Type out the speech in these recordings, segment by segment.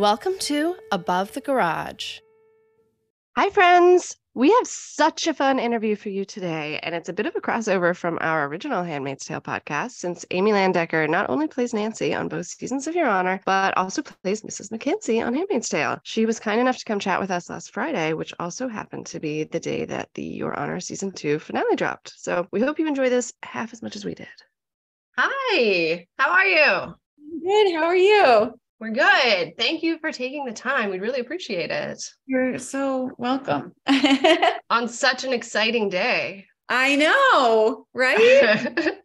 Welcome to Above the Garage. Hi, friends. We have such a fun interview for you today, and it's a bit of a crossover from our original Handmaid's Tale podcast, since Amy Landecker not only plays Nancy on both seasons of Your Honor, but also plays Mrs. MacKenzie on Handmaid's Tale. She was kind enough to come chat with us last Friday, which also happened to be the day that the Your Honor Season 2 finale dropped. So we hope you enjoy this half as much as we did. Hi, how are you? Good. How are you? We're good. Thank you for taking the time. We really appreciate it. You're so welcome. On such an exciting day. I know, right?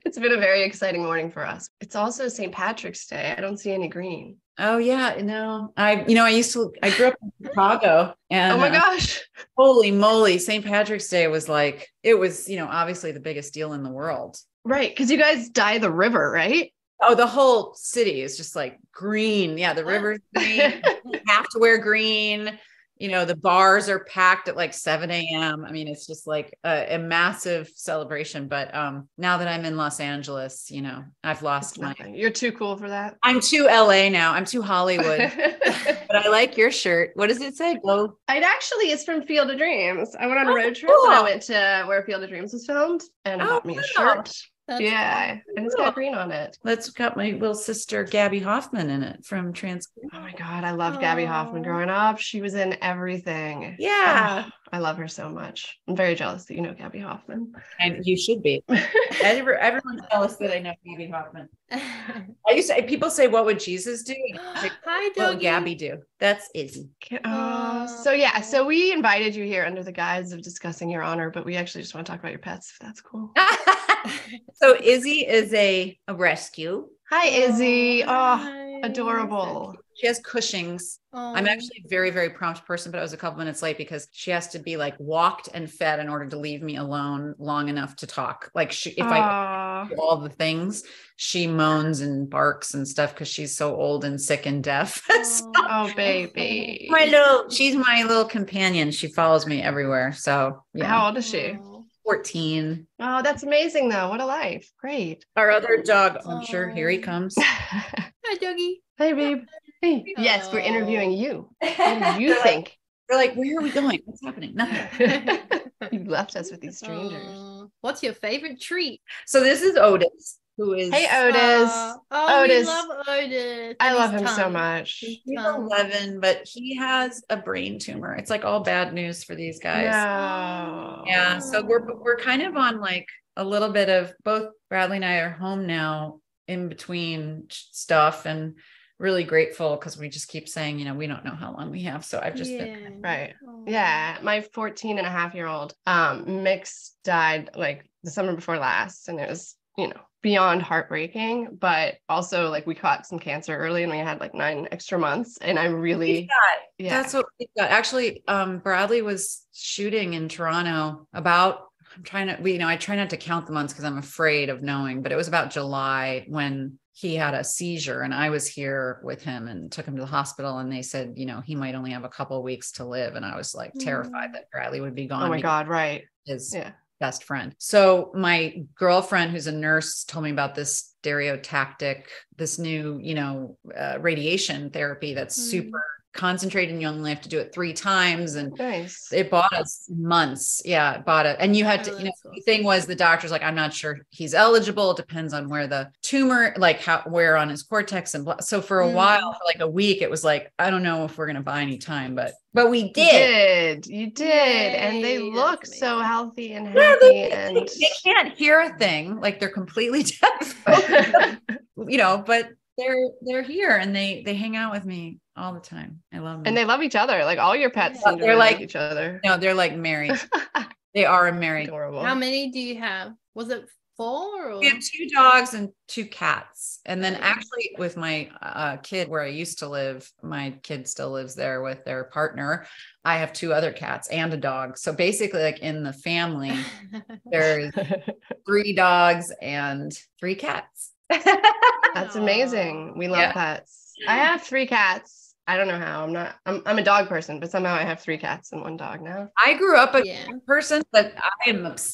It's been a very exciting morning for us. It's also St. Patrick's Day. I don't see any green. Oh yeah, no. I grew up in Chicago, and oh my gosh. Holy moly, St. Patrick's Day was like, it was, obviously the biggest deal in the world. Right, because you guys dye the river, right? Oh, the whole city is just like green. Yeah, the river's green. You have to wear green. The bars are packed at like 7 a.m. I mean, it's just like a massive celebration. But now that I'm in Los Angeles, I've lost my... You're too cool for that. I'm too LA now. I'm too Hollywood. But I like your shirt. What does it say? Go. It actually is from Field of Dreams. I went on a road trip and I went to where Field of Dreams was filmed and I bought me a shirt. That's and it's got green on it. That's got my little sister Gabby Hoffman in it from Trans. Oh my God, I loved Gabby Hoffman growing up. She was in everything. Yeah. Oh, I love her so much. I'm very jealous that you know Gabby Hoffman. And you should be. Everyone's jealous that I know Gabby Hoffman. People say, what would Jesus do? Hi, what would Gabby do? That's Izzy. So we invited you here under the guise of discussing Your Honor, but we actually just want to talk about your pets, if that's cool. So Izzy is a rescue. Hi, Izzy. Hi. Adorable. She has Cushing's. I'm actually a very, very prompt person, but I was a couple minutes late because she has to be like walked and fed in order to leave me alone long enough to talk. Like I do all the things, she moans and barks and stuff because she's so old and sick and deaf. Oh, baby. She's my little companion. She follows me everywhere. So yeah. How old is she? 14. Oh, that's amazing though. What a life. Great. Our other dog, I'm sure, here he comes. Hi, doggy. Hey, babe. Hey. Yes, we're interviewing you. What do you think? We're like, where are we going? What's happening? Nothing. You left us with these strangers. What's your favorite treat? So this is Otis, who is... Hey, Otis. Otis. We love Otis. I love him so much. He's 11, but he has a brain tumor. It's like all bad news for these guys. No. Yeah. So we're kind of on like a little bit of both. Bradley and I are home now in between stuff and really grateful because we just keep saying, we don't know how long we have. So I've just been right. Yeah. My 14-and-a-half-year-old Mix died like the summer before last. And it was, beyond heartbreaking, but also like we caught some cancer early and we had like 9 extra months. And I'm really, that's what we got. Actually, Bradley was shooting in Toronto about, I try not to count the months because I'm afraid of knowing, but it was about July when he had a seizure and I was here with him and took him to the hospital and they said, he might only have a couple of weeks to live. And I was like terrified that Bradley would be gone. Oh my God. Right. His best friend. So my girlfriend, who's a nurse, told me about this stereotactic, this new, radiation therapy that's super concentrated and you only have to do it 3 times. And it bought us months. Yeah. It bought it. And you had to, the thing was the doctor's like, I'm not sure he's eligible. It depends on where the tumor, like where on his cortex and so for a while, for like a week, it was like, I don't know if we're going to buy any time, but we did. You did. And they look so healthy and happy. Yeah, they can't hear a thing. Like they're completely deaf, but they're here and they hang out with me all the time. I love them. And they love each other. Like all your pets seem to really like each other. No, they're like married. They are married. Adorable. How many do you have? Was it 4? Or? We have 2 dogs and 2 cats. And then actually with my kid where I used to live, my kid still lives there with their partner. I have 2 other cats and a dog. So basically like in the family, there's 3 dogs and 3 cats. That's amazing. We love pets. I have 3 cats. I don't know how. I'm a dog person, but somehow I have 3 cats and 1 dog now. I grew up a Yeah. cat person, but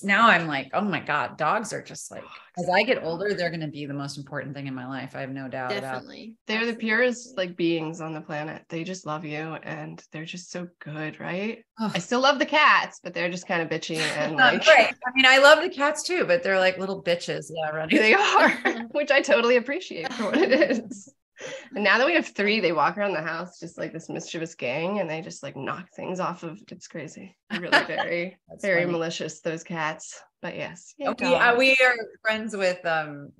now I'm like, oh my God, dogs are just like, as I get older, they're going to be the most important thing in my life. I have no doubt about it. Definitely. They're the purest like beings on the planet. They just love you and they're just so good, right? Oh. I still love the cats, but they're just kind of bitchy and like Right. I mean, I love the cats too, but they're like little bitches. Yeah, running. they are, which I totally appreciate for what it is. And now that we have 3, they walk around the house just like this mischievous gang and they just like knock things off of, it's crazy. They're really very, very funny. malicious, those cats. But yes. We are friends with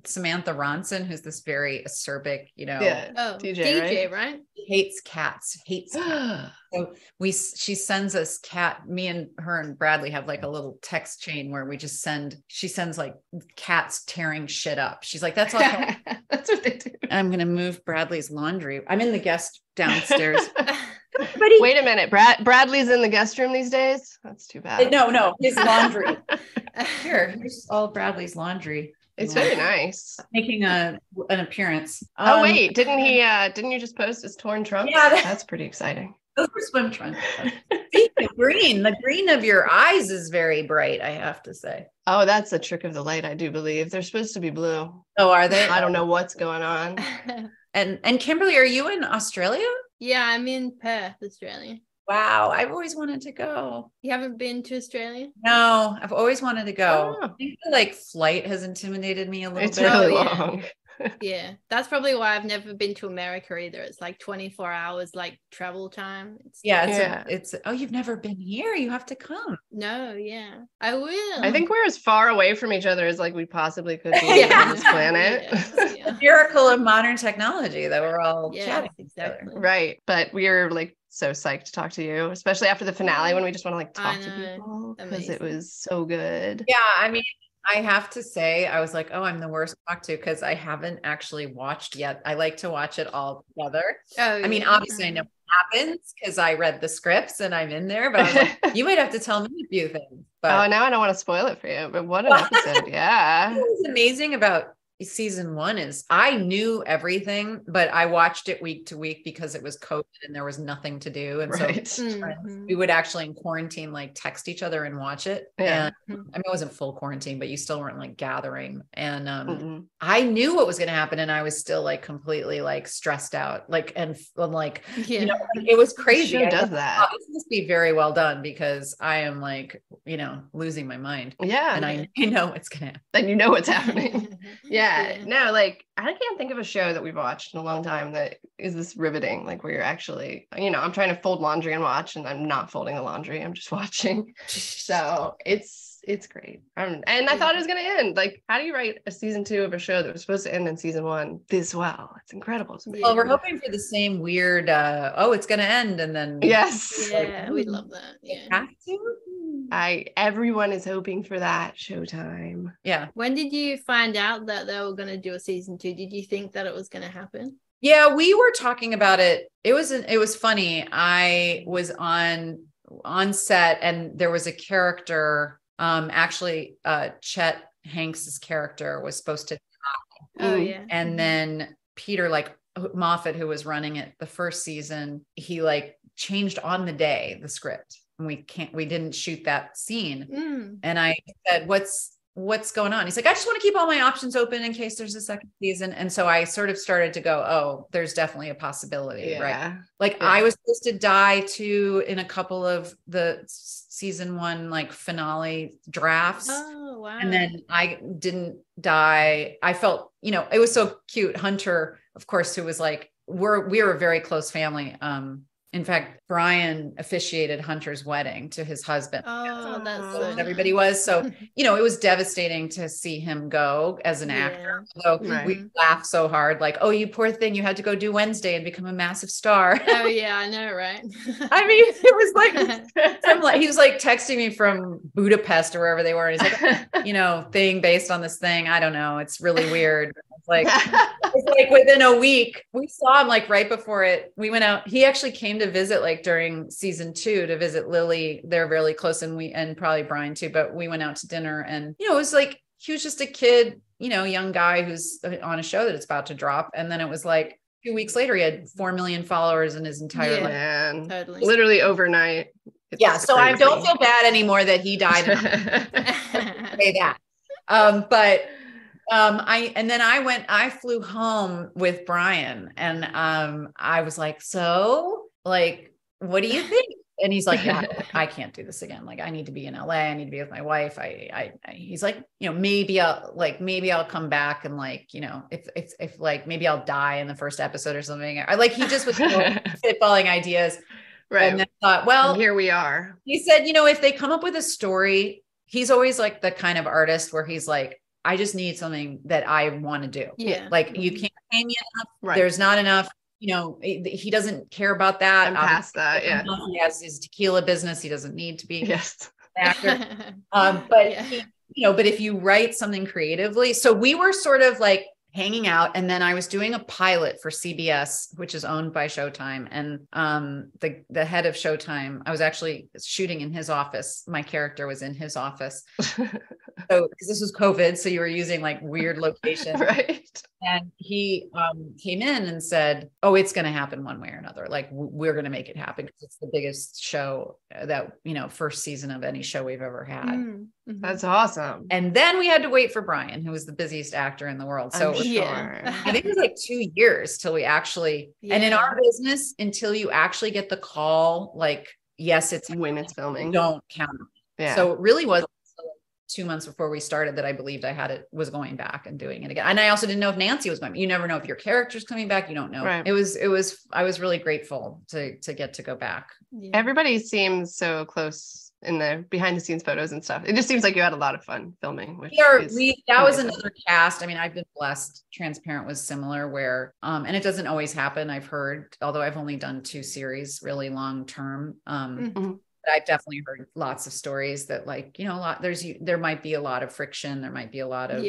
Samantha Ronson, who's this very acerbic, Oh, DJ, right? hates cats. So she sends us me and her and Bradley have like a little text chain where she sends like cats tearing shit up. She's like, that's all. That's what they do. I'm going to move Bradley's laundry. I'm in the guest downstairs. Wait a minute. Bradley's in the guest room these days? That's too bad. No, his laundry. Here's all Bradley's laundry. It's very nice. Making an appearance. Oh wait, didn't you just post his torn trunks? Yeah, that's pretty exciting. Those were swim trunks. The green of your eyes is very bright, I have to say. Oh, that's a trick of the light, I do believe. They're supposed to be blue. Oh, are they? I don't know what's going on. And Kimberly, are you in Australia? Yeah, I'm in Perth, Australia. Wow, I've always wanted to go. You haven't been to Australia? No, I've always wanted to go. Oh. I think like flight has intimidated me a little It's bit. really yeah. long. Yeah, that's probably why I've never been to America either. It's like 24 hours like travel time. It's you've never been here. You have to come. No, yeah, I will. I think we're as far away from each other as like we possibly could be on this planet. Yeah. The miracle of modern technology that we're all chatting exactly. together. Right. But we're like so psyched to talk to you, especially after the finale when we just want to like talk to people because it was so good. Yeah, I mean, I have to say, I was like, oh, I'm the worst to talk to because I haven't actually watched yet. I like to watch it all together. Oh, I mean, obviously I know what happens because I read the scripts and I'm in there, but I was like, you might have to tell me a few things. But now I don't want to spoil it for you, but what an episode. Yeah. What was amazing about season 1 is I knew everything, but I watched it week to week because it was COVID and there was nothing to do. And so we would actually in quarantine, like text each other and watch it. Yeah. And I mean, it wasn't full quarantine, but you still weren't like gathering. And I knew what was going to happen. And I was still like completely like stressed out, like, and like, it was crazy. Who does that? Oh, this must be very well done because I am like, losing my mind. Yeah. And I know it's going to happen. Then you know what's happening. Yeah. No, like I can't think of a show that we've watched in a long time that is this riveting, like where you're actually, I'm trying to fold laundry and watch and I'm not folding the laundry. I'm just watching. So it's great. And I thought it was going to end. Like, how do you write a season 2 of a show that was supposed to end in season 1 this well? It's incredible. Well, we're hoping for the same weird, it's going to end. And then. Yes. Yeah, we'd love that. Yeah. Have to? Everyone is hoping for that Showtime. Yeah. When did you find out that they were going to do a season 2? Did you think that it was going to happen? Yeah, we were talking about it. It was funny. I was on set and there was a character, actually, Chet Hanks's character was supposed to die. Oh yeah. And then Peter, like Moffat, who was running it the first season, he like changed on the day the script. And we didn't shoot that scene. And I said, what's going on? He's like, I just want to keep all my options open in case there's a second season. And so I sort of started to go, oh, there's definitely a possibility, right? Like I was supposed to die too in a couple of the season 1, like finale drafts. Oh, wow. And then I didn't die. I felt, it was so cute. Hunter, of course, who was like, we were a very close family. In fact, Brian officiated Hunter's wedding to his husband. Oh, that's so everybody was. So, it was devastating to see him go as an actor. So we laughed so hard, like, oh, you poor thing, you had to go do Wednesday and become a massive star. Oh yeah, I know, right? I mean, it was like, he was like texting me from Budapest or wherever they were. And he's like, thing based on this thing. I don't know. It's really weird. It's like within a week, we saw him like right before it. We went out. He actually came to visit like during season 2 to visit Lily. They're really close, and probably Brian too. But we went out to dinner, and it was like he was just a kid, young guy who's on a show that it's about to drop. And then it was like 2 weeks later, he had 4 million followers in his entire life. Man, Totally. literally overnight. Yeah. So I crazy. don't feel bad anymore that he died. Say that. I flew home with Brian, and I was like, so like, what do you think? And he's like, yeah, I can't do this again. Like, I need to be in LA. I need to be with my wife. He's like, maybe I'll come back. And like, if like, maybe I'll die in the first episode or something. He just was spitballing ideas. Right. And then thought, well, and here we are. He said, if they come up with a story, he's always like the kind of artist where he's like, I just need something that I want to do. Yeah. Like, you can't pay me enough. Right. There's not enough. He doesn't care about that. I'm past that. Yeah. He has his tequila business. He doesn't need to be yes. an actor. But if you write something creatively, so we were sort of like hanging out, and then I was doing a pilot for CBS, which is owned by Showtime. And the head of Showtime, I was actually shooting in his office. My character was in his office. So, because this was COVID, so you were using like weird locations. Right. And he came in and said, oh, it's going to happen one way or another. Like, we're going to make it happen because it's the biggest show that, first season of any show we've ever had. Mm-hmm. That's awesome. And then we had to wait for Brian, who was the busiest actor in the world. So I think it was like 2 years till we actually, and in our business, until you actually get the call, like, yes, it's when it's filming, don't count. Yeah. So it really was 2 months before we started that I believed was going back and doing it again. And I also didn't know if Nancy was going. You never know if your character's coming back. You don't know. Right. I was really grateful to get to go back. Yeah. Everybody seems so close in the behind the scenes photos and stuff. It just seems like you had a lot of fun filming. That was another cast. I mean, I've been blessed. Transparent was similar where, and it doesn't always happen. I've heard, although I've only done 2 series really long term. But I've definitely heard lots of stories that like, there might be a lot of friction. There might be a lot of,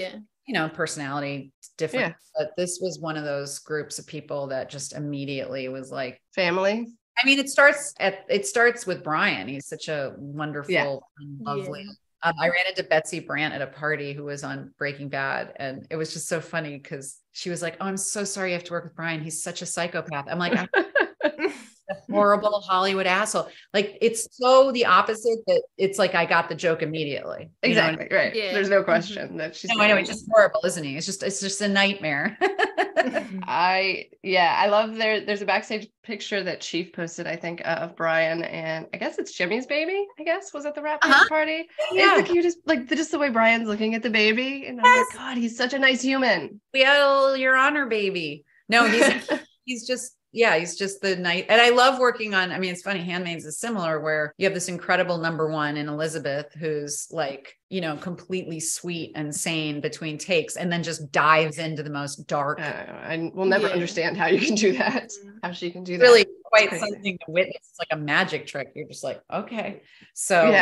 personality difference. Yeah. But this was one of those groups of people that just immediately was like family. I mean, it starts with Brian. He's such a wonderful and lovely. Yeah. I ran into Betsy Brandt at a party who was on Breaking Bad. And it was just so funny because she was like, oh, I'm so sorry you have to work with Brian. He's such a psychopath. I'm like, a horrible Hollywood asshole. Like, it's so the opposite that it's like, I got the joke immediately. Exactly. Right. Yeah. There's no question that she's. No, I know. It's just horrible, isn't he? It's just a nightmare. I love there's a backstage picture that Chief posted, I think, of Brian, and I guess it's Jimmy's baby, was at the wrap party. Yeah. It's the cutest, like just the way Brian's looking at the baby. And I'm like, God, he's such a nice human. We had Your Honor baby. No, he's just the night. And I love working on, I mean, it's funny, Handmaids is similar where you have this incredible number one in Elisabeth, who's like, completely sweet and sane between takes, and then just dives into the most dark. I will never understand how you can do that. How she can do that. Really quite something to witness. It's like a magic trick. You're just like, okay. So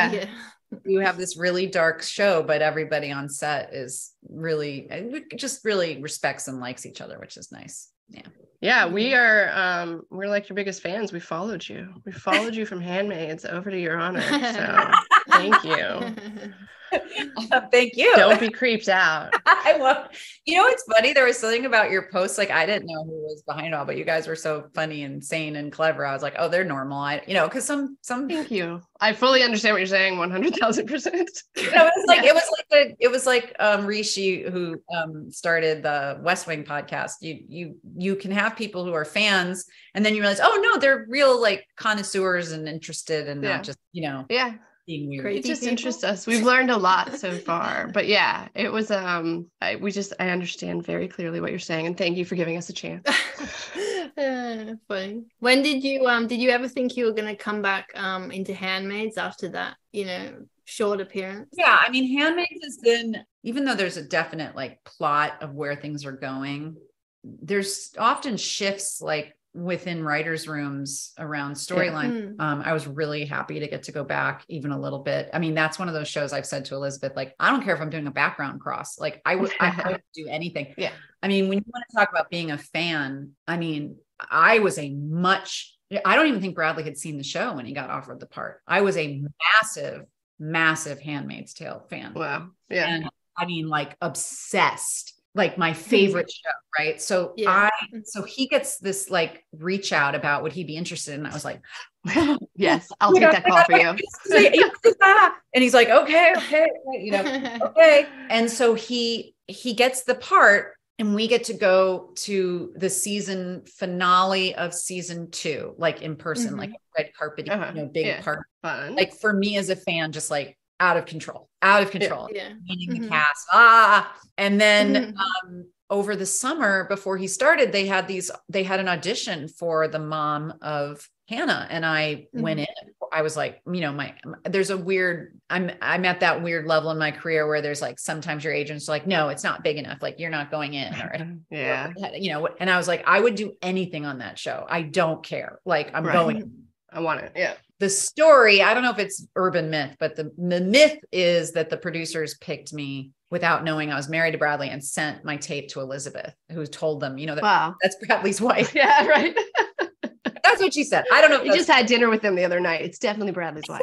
you have this really dark show, but everybody on set is really respects and likes each other, which is nice. Yeah, we're like your biggest fans. We followed you from Handmaids over to Your Honor. So thank you. Thank you. Don't be creeped out. I love, it's funny. There was something about your posts. Like, I didn't know who was behind it all, but you guys were so funny and sane and clever. I was like, oh, they're normal. Cause some, thank you. I fully understand what you're saying. 100,000%. It was like Rishi, who started the West Wing podcast. You can have people who are fans, and then you realize, oh no, they're real like connoisseurs and interested, and not just, being weird. It just interests us. We've learned a lot so far, but yeah, it was, I understand very clearly what you're saying, and thank you for giving us a chance. Funny. When did you ever think you were going to come back into Handmaids after that, short appearance? Yeah. I mean, Handmaids has been, even though there's a definite like plot of where things are going, there's often shifts like within writers' rooms around storyline. I was really happy to get to go back even a little bit. I mean, that's one of those shows I've said to Elisabeth, like, I don't care if I'm doing a background cross. Like, I would do anything. Yeah. I mean, when you want to talk about being a fan, I mean, I don't even think Bradley had seen the show when he got offered the part. I was a massive Handmaid's Tale fan. Wow. Yeah. And I mean, like, obsessed. like my favorite show. Right. So Yeah. so he gets this like reach out about would he be interested? And I was like, yes, I'll take that call for you. And he's like, okay, okay. And so he gets the part, and we get to go to the season finale of season 2, like in person, like a red carpet, big part. Fun. Like for me as a fan, just like out of control, meeting the cast. And then, over the summer before he started, they had an audition for the mom of Hannah. And I went in, I was like, there's a weird, I'm at that weird level in my career where there's like, sometimes your agent's like, no, it's not big enough. Like you're not going in. Or, and I was like, I would do anything on that show. I don't care. Like I'm going. I want it. Yeah. The story, I don't know if it's urban myth, but the myth is that the producers picked me without knowing I was married to Bradley and sent my tape to Elisabeth, who told them, that's Bradley's wife. Yeah, right. That's what she said. I don't know. If you just had dinner with them the other night. It's definitely Bradley's wife.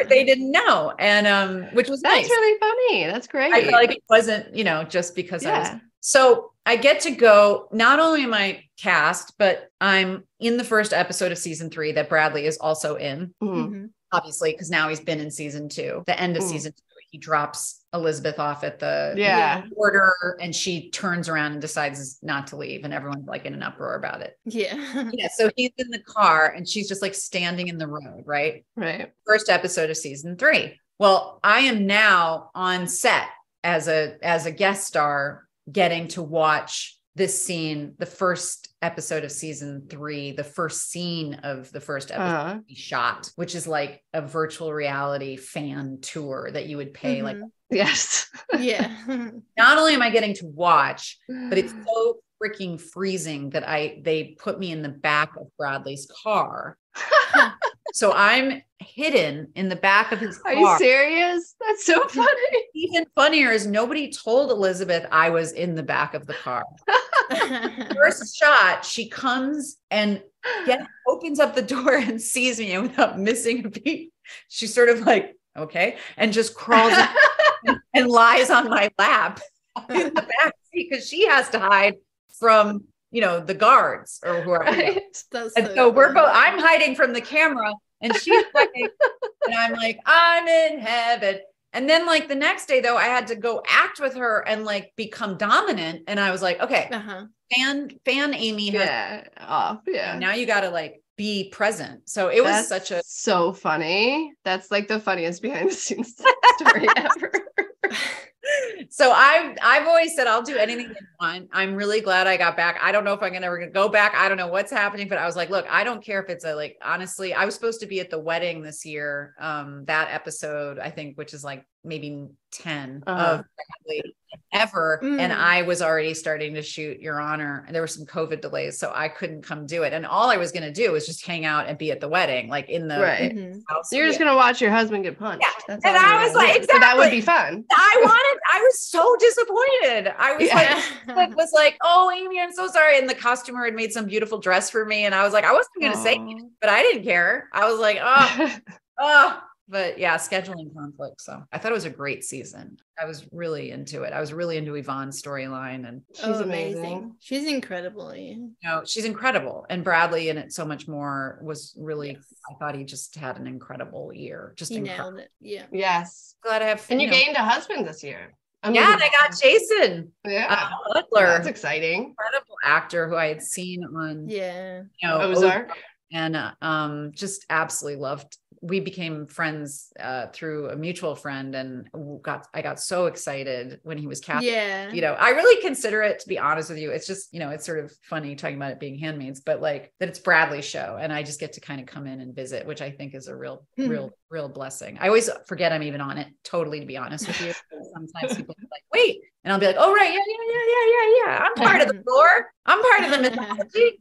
They didn't know. And, which was That's nice. really funny. That's great. I feel like it wasn't, just because I was. So I get to go, not only am I cast, but I'm in the first episode of season 3 that Bradley is also in, obviously, because now he's been in season 2, the end of season 2. He drops Elisabeth off at the border, and she turns around and decides not to leave. And everyone's like in an uproar about it. Yeah. So he's in the car and she's just like standing in the road. Right. First episode of season 3. Well, I am now on set as a guest star, getting to watch this scene, the first episode of season 3, the first scene of the first episode we shot, which is like a virtual reality fan tour that you would pay like. Yes. Yeah. Not only am I getting to watch, but it's so freaking freezing that they put me in the back of Bradley's car. So I'm hidden in the back of his car. Are you serious? That's so funny. Even funnier is nobody told Elisabeth I was in the back of the car. First shot, she comes and opens up the door and sees me, and without missing a beat, she's sort of like, okay, and just crawls and lies on my lap in the back seat because she has to hide from the guards or whoever. Right. And so we're both, I'm hiding from the camera and she's like, and I'm like, I'm in heaven. And then like the next day though, I had to go act with her and like become dominant. And I was like, okay, fan Amy. Now you got to like be present. So it was so funny. That's like the funniest behind the scenes story ever. So I've always said I'll do anything they want. I'm really glad I got back. I don't know if I'm ever going to go back. I don't know what's happening, but I was like, look, I don't care if it's honestly, I was supposed to be at the wedding this year. That episode, I think, which is like maybe 10 of ever. And I was already starting to shoot Your Honor. And there were some COVID delays, so I couldn't come do it. And all I was going to do was just hang out and be at the wedding, like in the house. You're just going to watch your husband get punched. Yeah. That's and I was like, exactly. So that would be fun. I was so disappointed. I was like, oh, Amy, I'm so sorry. And the costumer had made some beautiful dress for me. And I was like, I wasn't going to say anything, but I didn't care. I was like, but yeah, scheduling conflict. So I thought it was a great season. I was really into it. I was really into Yvonne's storyline, and she's amazing. She's incredible. She's incredible. And Bradley in it so much more was really, I thought he just had an incredible year. Just he nailed it. Yeah. Yes. Glad I have. And you gained a husband this year. I got Jason. Butler. That's exciting. Incredible actor who I had seen on Ozark. And just absolutely loved. We became friends through a mutual friend, and I got so excited when he was cast. Yeah. I really consider it, to be honest with you. It's just, it's sort of funny talking about it being Handmaids, but like that it's Bradley's show and I just get to kind of come in and visit, which I think is a real blessing. I always forget I'm even on it, totally, to be honest with you. Sometimes people are like, wait, and I'll be like, oh, right. Yeah. I'm part of the lore. I'm part of the mythology.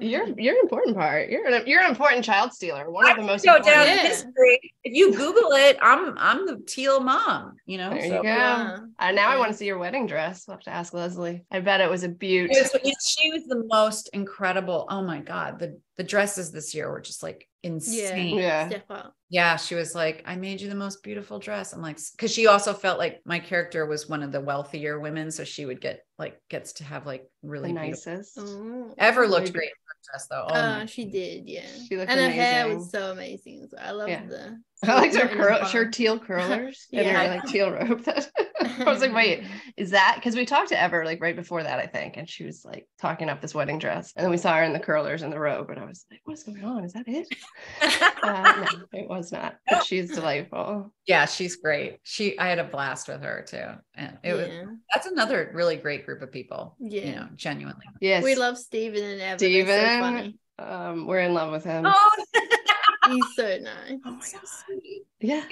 You're an important part. You're an important child stealer. One of the most important. Down in history. If you Google it, I'm the teal mom. There you go. Yeah. Now I want to see your wedding dress. We'll have to ask Leslie. I bet it was a beaut. She was the most incredible. Oh my God, the dresses this year were just like insane. Yeah. Step up. Yeah, she was like, I made you the most beautiful dress. I'm like, because she also felt like my character was one of the wealthier women. So she would gets to have like really The beautiful. nicest. Oh. Ever looked great in her dress though. Oh, She did, yeah. She looked and her amazing. hair was so amazing. So I loved the. I liked not her teal curlers and Yeah. her like teal robe. I was like, wait, is that because we talked to Ever like right before that, I think, and she was like talking up this wedding dress, and then we saw her in the curlers and the robe, and I was like, what's going on? Is that it? No, it was not. But she's delightful. Yeah, she's great. I had a blast with her too, and that's another really great group of people. Yeah, genuinely. Yes, we love Steven and Evan. Steven, so funny. We're in love with him. Oh, he's so nice. Oh my so god, sweet. Yeah.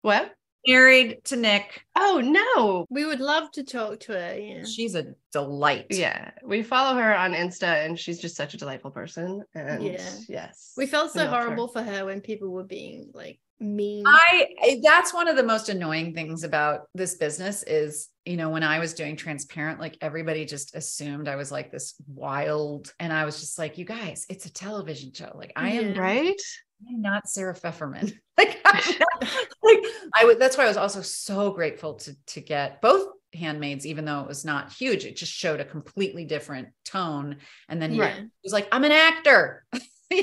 What? Married to Nick. Oh no. We would love to talk to her. Yeah, She's a delight. Yeah, we follow her on Insta, and she's just such a delightful person. And yes, we felt so love her. horrible for her when people were being like mean. That's one of the most annoying things about this business is, when I was doing Transparent, like everybody just assumed I was like this wild, and I was just like, you guys, it's a television show. Like I am right. I'm not Sarah Pfefferman. That's why I was also so grateful to get both Handmaids, even though it was not huge. It just showed a completely different tone. And then it was like, I'm an actor.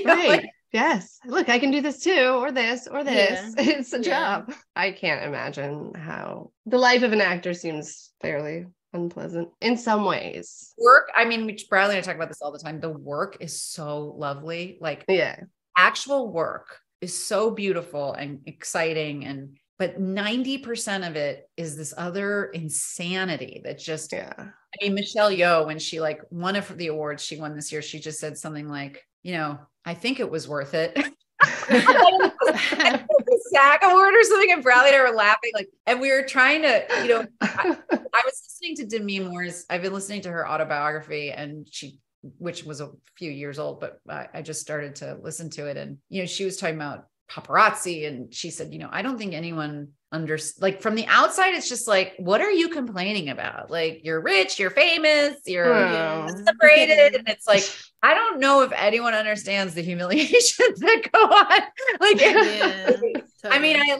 Right. Yes. Look, I can do this too, or this, or this. Yeah. It's a job. I can't imagine how the life of an actor seems fairly unpleasant in some ways. Work. I mean, Bradley and I talk about this all the time. The work is so lovely. Like, actual work is so beautiful and exciting, but 90% of it is this other insanity that just, I mean, Michelle Yeoh, when she like one of the awards she won this year, she just said something like, I think it was worth it. The SAG award or something, and Bradley and I were laughing, and we were trying to, I was listening to Demi Moore's, I've been listening to her autobiography, and which was a few years old, but I just started to listen to it. And, she was talking about paparazzi, and she said, I don't think anyone from the outside, it's just like, what are you complaining about? Like, you're rich, you're famous, you're separated. And it's like, I don't know if anyone understands the humiliations that go on. Totally. I mean, I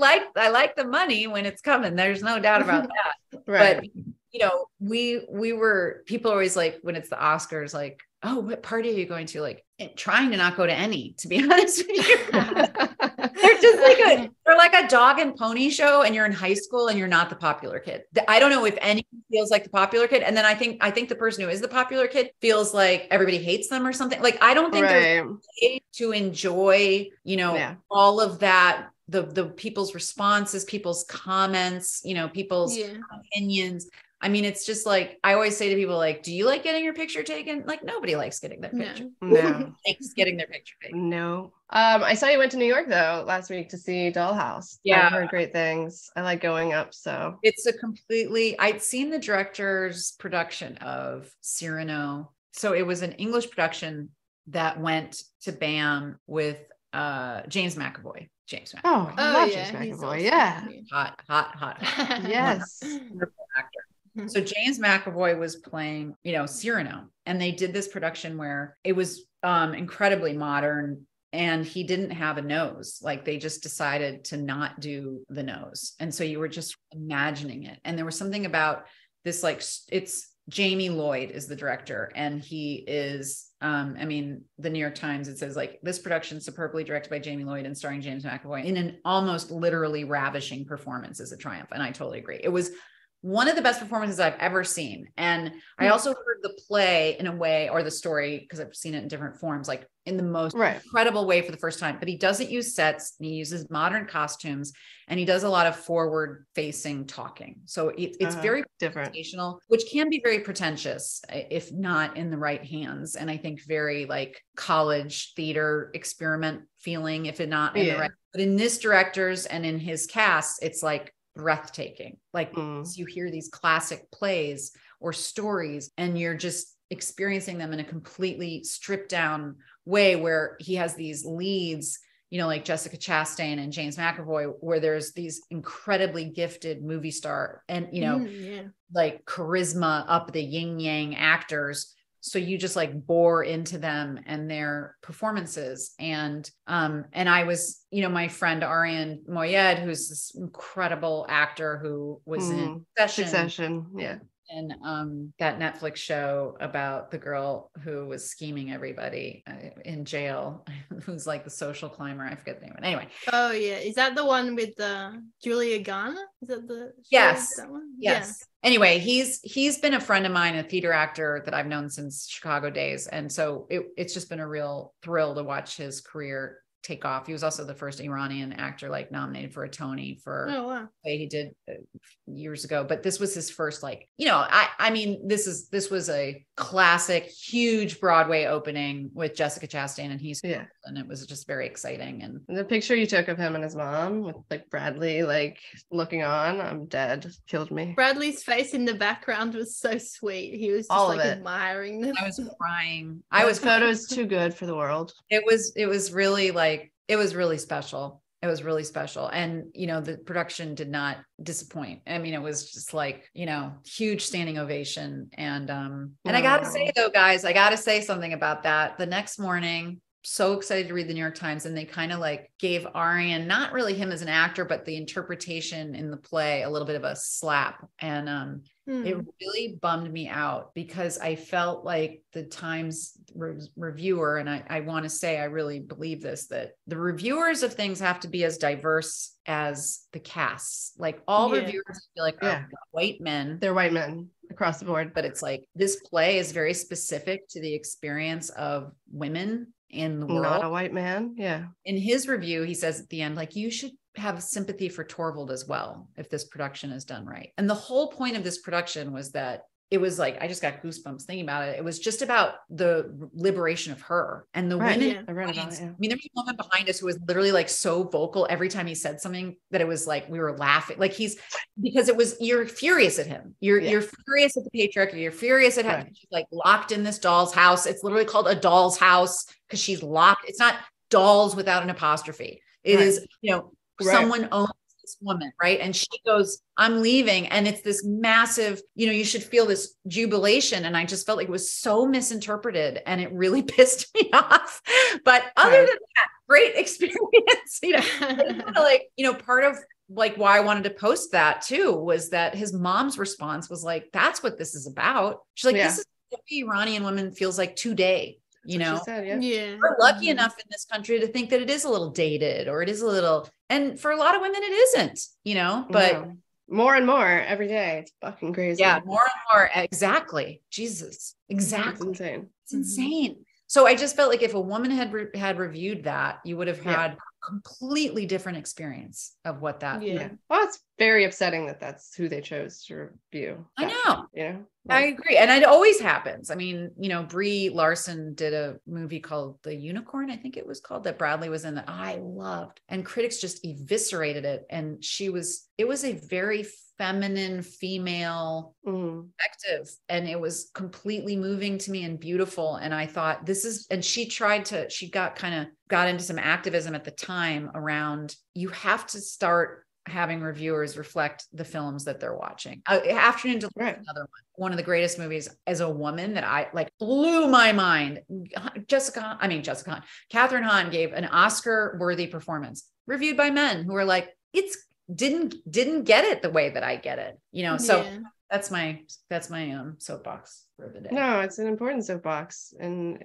like the money when it's coming. There's no doubt about that. Right. But people are always like, when it's the Oscars, like, oh, what party are you going to? Like, trying to not go to any, to be honest with you. They're just they're like a dog and pony show, and you're in high school and you're not the popular kid. I don't know if anyone feels like the popular kid. And then I think the person who is the popular kid feels like everybody hates them or something. Like, I don't think there's a way to enjoy, all of that. The people's responses, people's comments, people's opinions. I mean, it's just like, I always say to people, like, do you like getting your picture taken? Like, nobody likes getting their picture. No. Likes getting their picture taken. No. I saw you went to New York though last week to see Dollhouse. Yeah. I've heard great things. I like going up. So it's I'd seen the director's production of Cyrano. So it was an English production that went to BAM with James McAvoy. James McAvoy. Oh, I love James McAvoy. Awesome. Yeah. Hot. Yes. Actor. So James McAvoy was playing, Cyrano, and they did this production where it was incredibly modern, and he didn't have a nose. Like, they just decided to not do the nose. And so you were just imagining it. And there was something about this, like, it's Jamie Lloyd is the director, and he is, the New York Times, it says like, this production superbly directed by Jamie Lloyd and starring James McAvoy in an almost literally ravishing performance is a triumph. And I totally agree. It was one of the best performances I've ever seen. And I also heard the play in a way, or the story, because I've seen it in different forms, like in the most incredible way for the first time. But he doesn't use sets, and he uses modern costumes, and he does a lot of forward facing talking. So it's very different, which can be very pretentious if not in the right hands. And I think very like college theater experiment feeling, if it not in the right. But in this director's and in his cast, it's like breathtaking. Like, so you hear these classic plays or stories, and you're just experiencing them in a completely stripped down way, where he has these leads, like Jessica Chastain and James McAvoy, where there's these incredibly gifted movie star and, like charisma up the yin yang actors So you just like bore into them and their performances. And I was, my friend Ariane Moyed, who's this incredible actor who was in Succession. Yeah. And that Netflix show about the girl who was scheming everybody in jail, who's like the social climber. I forget the name. Anyway. Oh yeah, is that the one with Julia Garner? Is that the show? Yes. That one? Yes. Yeah. Anyway, he's been a friend of mine, a theater actor that I've known since Chicago days, and so it's just been a real thrill to watch his career take off. He was also the first Iranian actor like nominated for a Tony for play he did years ago, but this was his first I mean this was a classic huge Broadway opening with Jessica Chastain and it was just very exciting. And the picture you took of him and his mom with like Bradley like looking on, I'm dead, killed me. Bradley's face in the background was so sweet. He was just admiring them. I was crying. Photos too good for the world. It was really like, it was really special. It was really special. And, the production did not disappoint. I mean, it was just like, huge standing ovation. And I got to say though, guys, I got to say something about that. The next morning, so excited to read the New York Times, and they kind of like gave Arian, not really him as an actor, but the interpretation in the play, a little bit of a slap. And it really bummed me out because I felt like the Times reviewer, and I want to say, I really believe this, that the reviewers of things have to be as diverse as the casts. Like all reviewers feel like white men. They're white men across the board. But it's like, this play is very specific to the experience of women in the world. Not a white man. Yeah. In his review, he says at the end, like, you should have sympathy for Torvald as well, if this production is done right. And the whole point of this production was that it was like, I just got goosebumps thinking about it. It was just about the liberation of her and the women. Yeah. I read about it. Yeah. I mean, there was a woman behind us who was literally like so vocal every time he said something that it was like, we were laughing. Like because it was, you're furious at him. You're furious at the patriarchy. You're furious at how she's like locked in this doll's house. It's literally called a doll's house because she's locked. It's not dolls without an apostrophe. It is, someone owns this woman, right? And she goes, I'm leaving. And it's this massive, you should feel this jubilation. And I just felt like it was so misinterpreted and it really pissed me off. But other than that, great experience, part of like why I wanted to post that too, was that his mom's response was like, that's what this is about. She's like, this is what the Iranian woman feels like today. We're lucky enough in this country to think that it is a little dated, or it is a little, and for a lot of women it isn't, but more and more every day. It's fucking crazy. Yeah, more and more. Exactly. Jesus. Exactly. It's insane. It's insane. So I just felt like if a woman had reviewed that, you would have had a completely different experience of what that. Yeah. Well, it's very upsetting that that's who they chose to review. I know. I agree. And it always happens. I mean, Brie Larson did a movie called The Unicorn, I think it was called, that Bradley was in, that I loved, and critics just eviscerated it. And it was a very feminine female perspective, and it was completely moving to me and beautiful. And I thought she got into some activism at the time around, you have to start having reviewers reflect the films that they're watching. Afternoon Delight, another one of the greatest movies as a woman that I like, blew my mind. Catherine Hahn gave an Oscar worthy performance, reviewed by men who were like, didn't get it the way that I get it, so that's my soapbox for the day. No, it's an important soapbox, and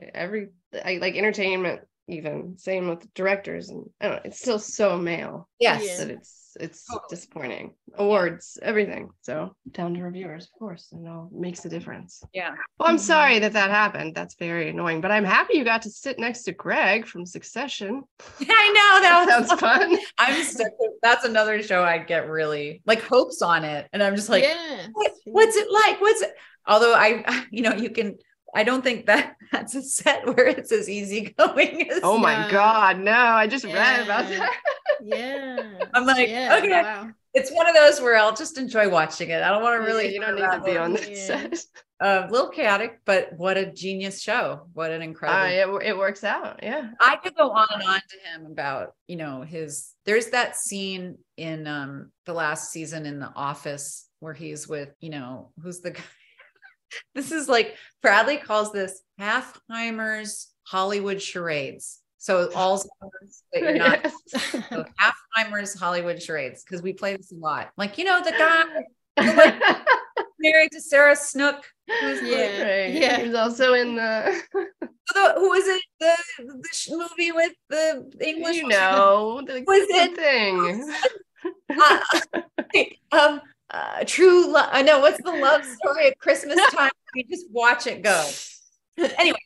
like entertainment, even same with directors, and I don't know, it's still so male. Yes. That it's totally disappointing. Awards, everything. So down to reviewers, of course, and it all makes a difference. Yeah. Well, I'm sorry that happened. That's very annoying, but I'm happy you got to sit next to Greg from Succession. I know, that sounds fun. That's another show I get really like hopes on it, and I'm just like, what's it like? Although I don't think that's a set where it's as easygoing as. Oh my God, no! I just read about that. I'm like, okay, wow. It's one of those where I'll just enjoy watching it. I don't want to really. You don't need to be on that set. A little chaotic, but what a genius show! What an incredible. It works out. Yeah, I could go on and on to him about his. There's that scene in the last season in The Office where he's with who's the guy. This is like, Bradley calls this Halfheimer's Hollywood charades. So all songs that you're not, so Halfheimer's Hollywood charades. Cause we play this a lot. Like, you know, the guy who, like, married to Sarah Snook. Who's He was also in the who was it? The movie with the English, you know, the was it thing. True love. I know, what's the love story at Christmas time? You just watch it go. Anyway,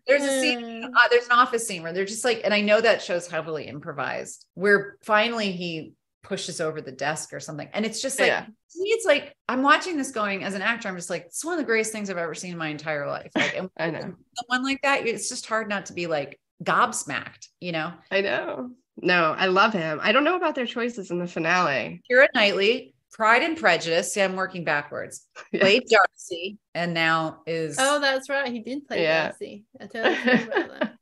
there's a scene, there's an office scene where they're just like, and I know that show's heavily improvised, where finally he pushes over the desk or something. And it's just like, to me, it's like, I'm watching this going, as an actor, I'm just like, it's one of the greatest things I've ever seen in my entire life. Like, and I know. someone like that, it's just hard not to be like gobsmacked, you know? I know. No, I love him. I don't know about their choices in the finale. Keira Knightley, Pride and Prejudice. See, I'm working backwards. Played Darcy, and now is. Oh, that's right. He did play Darcy. I totally forgot about that.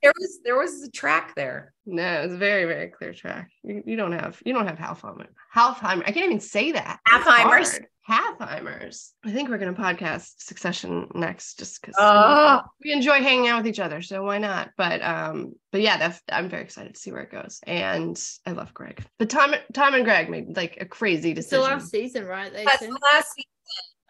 There was a track there. No, it's a very, very clear track. You don't have Halfheimer. I can't even say that. Halfheimers. Halfheimers. I think we're gonna podcast Succession next, just because we enjoy hanging out with each other. So why not? But yeah, I'm very excited to see where it goes. And I love Greg. But Tom and Greg made like a crazy decision. It's the last season, right? That's the last season.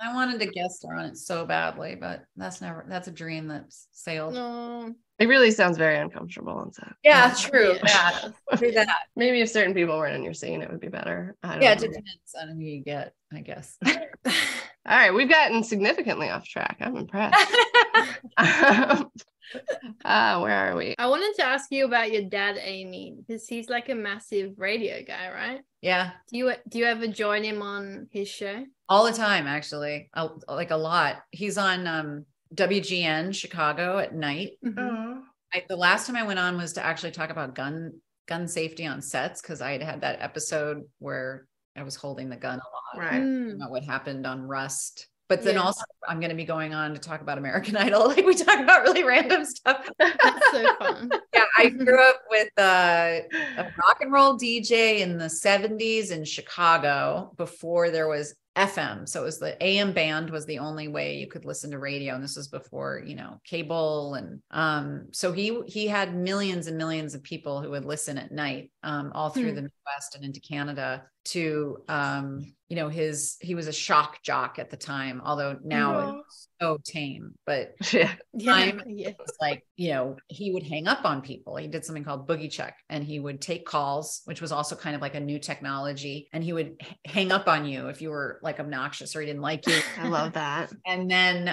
I wanted to guest star on it so badly, but that's a dream that's sailed. No. It really sounds very uncomfortable on set. Yeah, true. Yeah. True that. Maybe if certain people weren't in your scene, it would be better. I don't know. It depends on who you get, I guess. All right, we've gotten significantly off track. I'm impressed. Where are we? I wanted to ask you about your dad, Amy, because he's like a massive radio guy, right? Yeah. Do you ever join him on his show? All the time, actually. Like a lot. He's on WGN Chicago at night. Mm-hmm. The last time I went on was to actually talk about gun safety on sets, because I had that episode where I was holding the gun a lot. Right. About what happened on Rust. But then also I'm going to be going on to talk about American Idol. Like, we talk about really random stuff. That's so fun. Yeah, I grew up with a rock and roll DJ in the 70s in Chicago before there was FM. So it was the AM band was the only way you could listen to radio. And this was before, cable. And so he had millions and millions of people who would listen at night, all through the Midwest and into Canada to, he was a shock jock at the time, although now it's so tame, but it was like, he would hang up on people. He did something called boogie check, and he would take calls, which was also kind of like a new technology. And he would hang up on you if you were like obnoxious or he didn't like you. I love that. And then,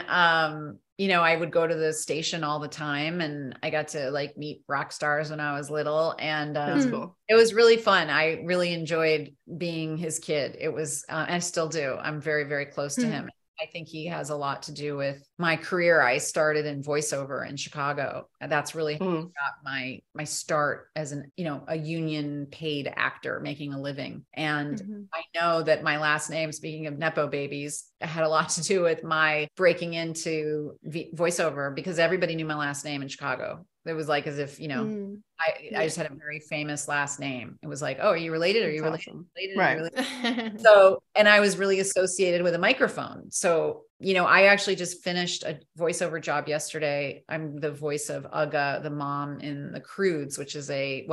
I would go to the station all the time, and I got to like meet rock stars when I was little, and that's cool. It was really fun. I really enjoyed being his kid. It was, I still do. I'm very, very close to him. I think he has a lot to do with my career. I started in voiceover in Chicago, and that's really how I got my start as a union paid actor making a living. And I know that my last name, speaking of Nepo babies, had a lot to do with my breaking into voiceover, because everybody knew my last name in Chicago. It was like, as if, I just had a very famous last name. It was like, oh, are you related? Are you related? Awesome. Right. So, and I was really associated with a microphone. So, I actually just finished a voiceover job yesterday. I'm the voice of Uga, the mom in the Croods, which is I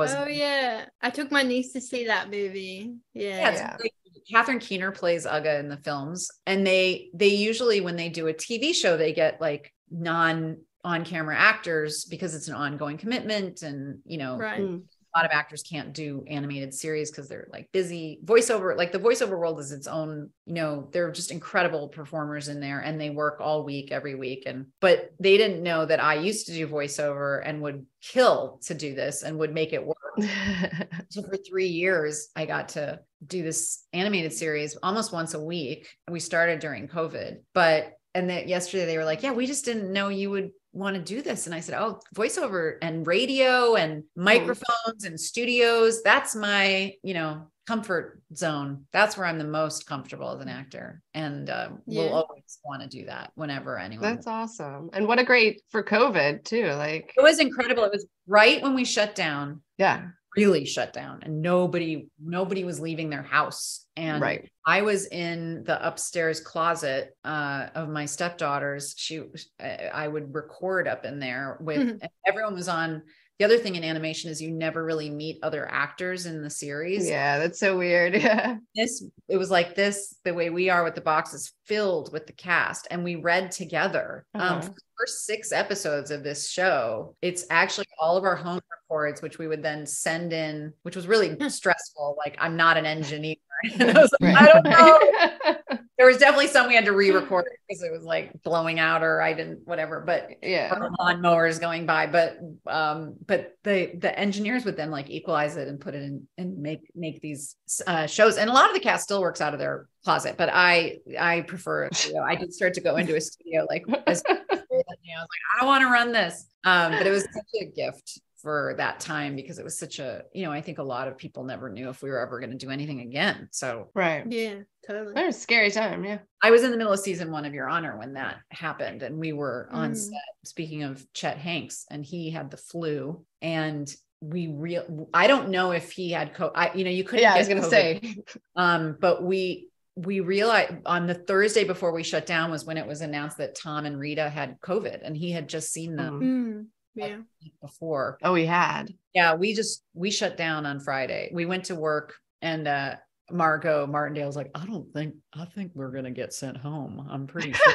took my niece to see that movie. Catherine Keener plays Uga in the films. And they usually, when they do a TV show, they get like on-camera actors, because it's an ongoing commitment, and a lot of actors can't do animated series because they're like busy. Voiceover, like the voiceover world is its own, they're just incredible performers in there, and they work all week, every week. But they didn't know that I used to do voiceover and would kill to do this and would make it work. So for 3 years, I got to do this animated series almost once a week. We started during COVID, and then yesterday they were like, yeah, we just didn't know you would want to do this. And I said, oh, voiceover and radio and microphones and studios. That's my, comfort zone. That's where I'm the most comfortable as an actor. And we'll always want to do that whenever anyone. That's awesome. And what a great for COVID too. Like, it was incredible. It was right when we shut down. Yeah. really shut down and nobody was leaving their house. And Right. I was in the upstairs closet of my stepdaughter's. I would record up in there with, and everyone was on. The other thing in animation is you never really meet other actors in the series. Yeah, that's so weird. Yeah. It was like this, the way we are with the boxes filled with the cast, and we read together. For the first 6 episodes of this show, it's actually all of our home records, which we would then send in, which was really stressful. Like, I'm not an engineer. And I was like, I don't know. There was definitely some we had to re-record because it was like blowing out, or I didn't, whatever, but or lawnmowers going by. But the engineers would then like equalize it and put it in and make these shows. And a lot of the cast still works out of their closet, but I prefer, I did start to go into a studio like as I was like, I don't want to run this. But it was such a gift for that time because it was such a, I think a lot of people never knew if we were ever going to do anything again. So right. Yeah, totally. That was a scary time. Yeah. I was in the middle of season 1 of Your Honor when that happened, and we were on set, speaking of Chet Hanks, and he had the flu, and I don't know if he had COVID. You couldn't. Yeah, I was going to say. But we realized on the Thursday before we shut down was when it was announced that Tom and Rita had COVID, and he had just seen them before. Oh, we had. Yeah, we shut down on Friday. We went to work, and Margot Martindale's like, I think we're gonna get sent home. I'm pretty sure.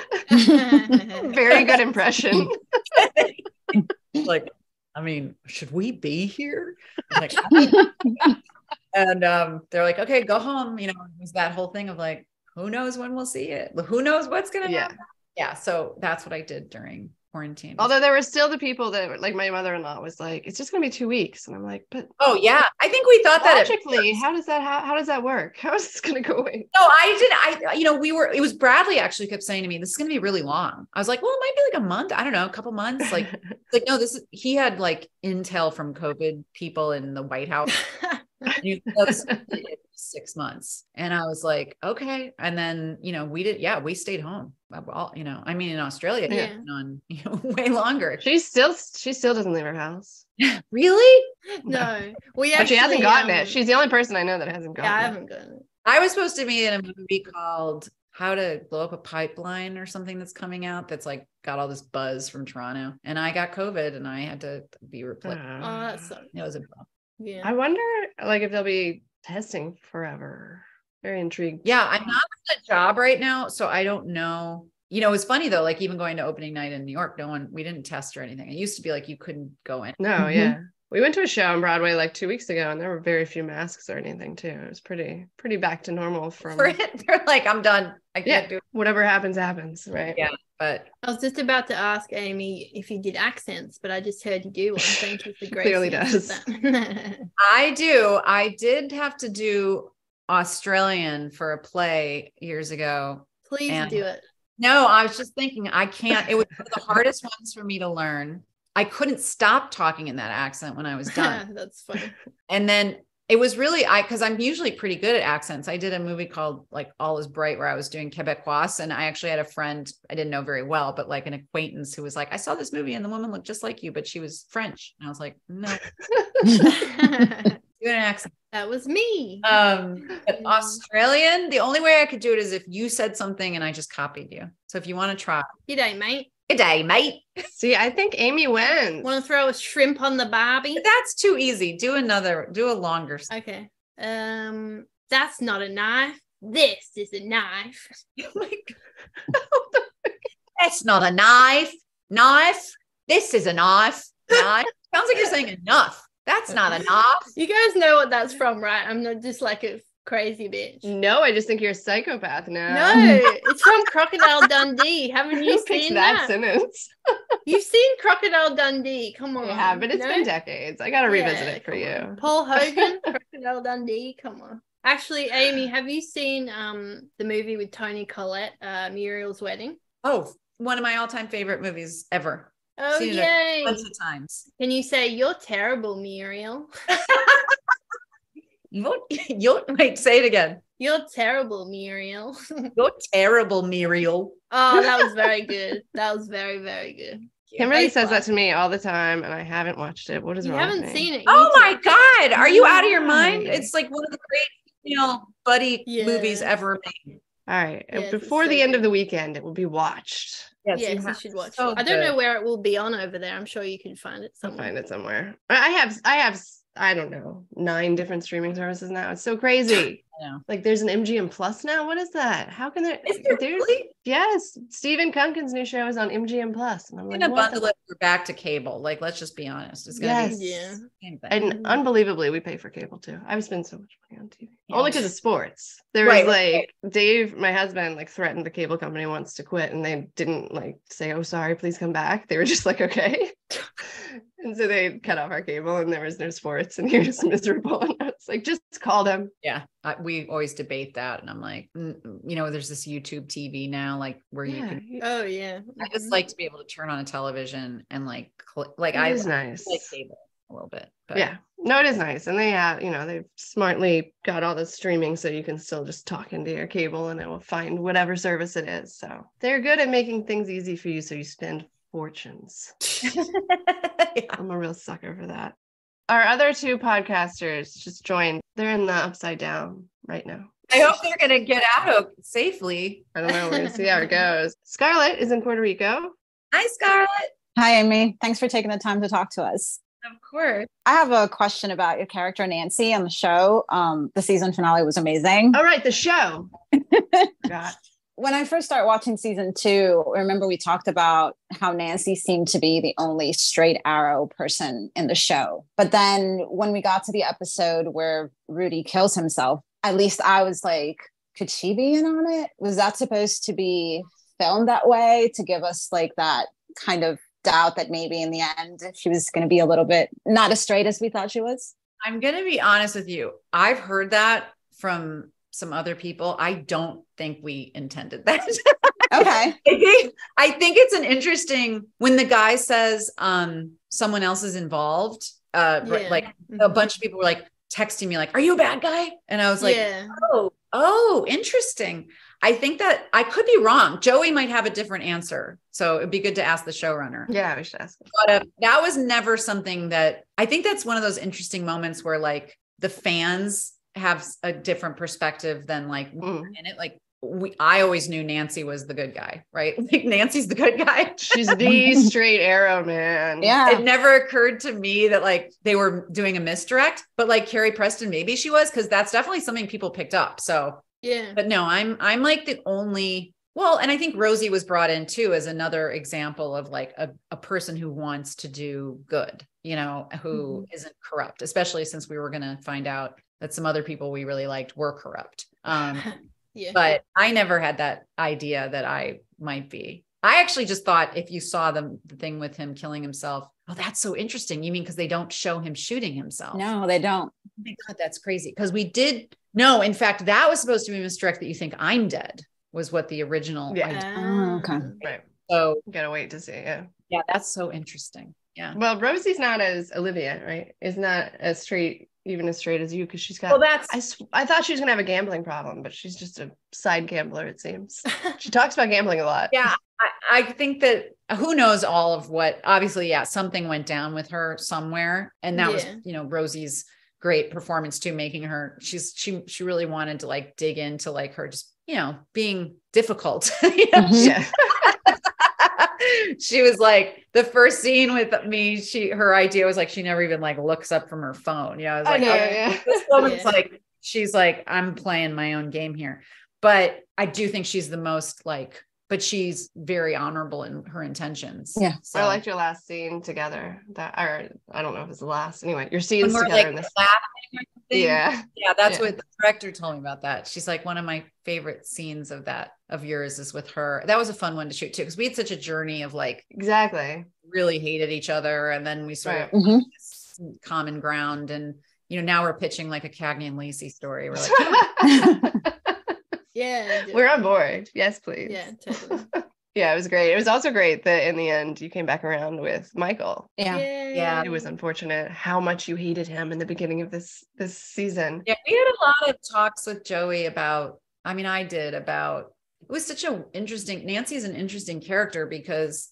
Very good impression. Like, I mean, should we be here? Like, and they're like, okay, go home. It was that whole thing of like, who knows when we'll see it? Who knows what's gonna happen? Yeah. So that's what I did during quarantine. Although there were still the people that were, like my mother-in-law was like, it's just gonna be 2 weeks, and I'm like, but oh yeah, I think we thought logically, how does that work? How is this gonna go away? No, it was Bradley actually kept saying to me, this is gonna be really long. I was like, well, it might be like a month, I don't know, a couple months. Like no, he had like intel from COVID people in the White House. This 6 months, and I was like, okay. And then we stayed home. I mean, in Australia, on way longer. She still doesn't leave her house. Really? No, but she hasn't gotten it. She's the only person I know that hasn't gotten it. I haven't gotten it. I was supposed to be in a movie called How to Blow Up a Pipeline or something that's coming out. That's like got all this buzz from Toronto, and I got COVID, and I had to be replaced. Oh, that sucks. It was a problem. Yeah. I wonder, like, if they'll be testing forever. Very intrigued. Yeah, I'm not on a job right now, so I don't know. It's funny though, like even going to opening night in New York, we didn't test or anything. It used to be like you couldn't go in. No, yeah. We went to a show on Broadway like 2 weeks ago, and there were very few masks or anything too. It was pretty back to normal they're like, I'm done. I can't do it. Whatever happens, right? Yeah. But I was just about to ask Amy if you did accents, but I just heard you do one. Thank you for great. Clearly does. I do. I did have to do Australian for a play years ago. Please do it. No, I was just thinking I can't. It was one of the hardest ones for me to learn. I couldn't stop talking in that accent when I was done. That's funny. And then it was really, because I'm usually pretty good at accents. I did a movie called like All Is Bright where I was doing Quebecois, and I actually had a friend I didn't know very well, but like an acquaintance who was like, I saw this movie and the woman looked just like you, but she was French. And I was like, no. Do an accent. That was me. But Australian, the only way I could do it is if you said something and I just copied you. So if you want to try. G'day, mate. G'day, mate. See, I think Amy wins. Want to throw a shrimp on the barbie? That's too easy. Do a longer. Okay. That's not a knife. This is a knife. Oh my God. That's not a knife. Knife. This is a knife. Knife. Sounds like you're saying enough. That's not enough. You guys know what that's from, right? I'm not just like a crazy bitch. No, I just think you're a psychopath now. No, it's from Crocodile Dundee. Haven't you seen that sentence? You've seen Crocodile Dundee. Come on. Yeah, but it's been decades. I got to revisit it for you. On. Paul Hogan, Crocodile Dundee. Come on. Actually, Amy, have you seen the movie with Toni Collette, Muriel's Wedding? Oh, one of my all-time favorite movies ever. Oh, seen yay. It tons of times. Can you say, you're terrible, Muriel? Wait, say it again. You're terrible, Muriel. You're terrible, Muriel. Oh, that was very good. That was very, very good. you. Kimberly says that to me all the time, and I haven't watched it. What is You wrong with haven't me? seen it. Oh my God. Are you out of your mind? Why? It's like one of the great, buddy movies ever made. All right. Yes, Before it's so the end of good. the weekend, it will be watched. Yes, you should watch So it. I don't good. know where it will be on over there. I'm sure you can find it I'll somewhere. find it somewhere. I have, I don't know, 9 different streaming services now. It's so crazy. I know. Like there's an MGM Plus now. What is that? How can there? Is there There's really? yes. Stephen Kunkin's new show is on MGM Plus, and I'm I'm like, gonna what bundle it. We're back to cable. Like, let's just be honest. It's gonna Yes. be Yeah. the same thing. And unbelievably, we pay for cable too. I would spend so much money on TV. Yeah. Only because of sports. There was like Dave, my husband, like threatened the cable company once to quit, and they didn't like say, "Oh, sorry, please come back." They were just like, "Okay." And so they cut off our cable, and there was no sports, and he was just miserable. And I was like, "Just call them." Yeah, we always debate that, and I'm like, there's this YouTube TV now, like where you can. Oh yeah. I just like to be able to turn on a television and like It is nice. like cable a little bit, but Yeah, no, it is nice, and they have, they've smartly got all the streaming, so you can still just talk into your cable, and it will find whatever service it is. So they're good at making things easy for you, so you spend fortunes. yeah. I'm a real sucker for that. Our other 2 podcasters just joined. They're in the Upside Down right now. I hope they're gonna get out safely. I don't know. We're gonna see how it goes. Scarlett is in Puerto Rico. Hi, Scarlett. Hi, Amy. Thanks for taking the time to talk to us. Of course. I have a question about your character, Nancy, on the show. The season finale was amazing. All right, the show. Forgot. When I first started watching season 2, I remember we talked about how Nancy seemed to be the only straight arrow person in the show. But then when we got to the episode where Rudy kills himself, at least I was like, could she be in on it? Was that supposed to be filmed that way to give us like that kind of doubt that maybe in the end she was going to be a little bit not as straight as we thought she was? I'm going to be honest with you. I've heard that from some other people. I don't think we intended that. Okay. I think it's an interesting when the guy says someone else is involved. Like a bunch of people were like texting me like, "Are you a bad guy?" And I was like, "Oh, interesting." I think that I could be wrong. Joey might have a different answer. So it'd be good to ask the showrunner. Yeah, we should ask him. But that was never something that I think that's one of those interesting moments where like the fans have a different perspective than like in it. Like I always knew Nancy was the good guy, right? Like Nancy's the good guy. She's the straight arrow, man. Yeah. It never occurred to me that like they were doing a misdirect, but like Carrie Preston, maybe she was, because that's definitely something people picked up. So yeah. But no, I'm like the only, well, and I think Rosie was brought in too as another example of like a person who wants to do good, who isn't corrupt, especially since we were going to find out that some other people we really liked were corrupt. Yeah. But I never had that idea that I might be. I actually just thought if you saw the thing with him killing himself, oh, that's so interesting. You mean because they don't show him shooting himself? No, they don't. Oh my God, that's crazy. Because we did. No, in fact, that was supposed to be misdirect that you think I'm dead was what the original. Yeah. Oh, okay. Right. So Gotta wait to see. Yeah. yeah, that's so interesting. Yeah. Well, Rosie's not as Olivia, right? Is not as straight, even as straight as you, because she's got. Well, that's. I thought she was gonna have a gambling problem, but she's just a side gambler. It seems she talks about gambling a lot. Yeah, I think that who knows all of what. Obviously, yeah, something went down with her somewhere, and that was Rosie's great performance too, making her. She really wanted to like dig into like her just being difficult. Yeah. She was like the first scene with me. Her idea was like she never even like looks up from her phone. I was like, this woman's like she's like I'm playing my own game here, but I do think she's the most like. But she's very honorable in her intentions. Yeah. So I liked your last scene together. Or I don't know if it was the last. Anyway, your scenes together like in this. Yeah, that's what the director told me about that. She's like, one of my favorite scenes of yours is with her. That was a fun one to shoot too, because we had such a journey of like exactly really hated each other, and then we sort of this common ground, and now we're pitching like a Cagney and Lacey story. We're like, yeah, we're on board. Yes, please. Yeah, totally. Yeah, it was great. It was also great that in the end you came back around with Michael. Yeah. It was unfortunate how much you hated him in the beginning of this season. Yeah, we had a lot of talks with Joey about. I mean, I did about. It was such a interesting. Nancy's an interesting character because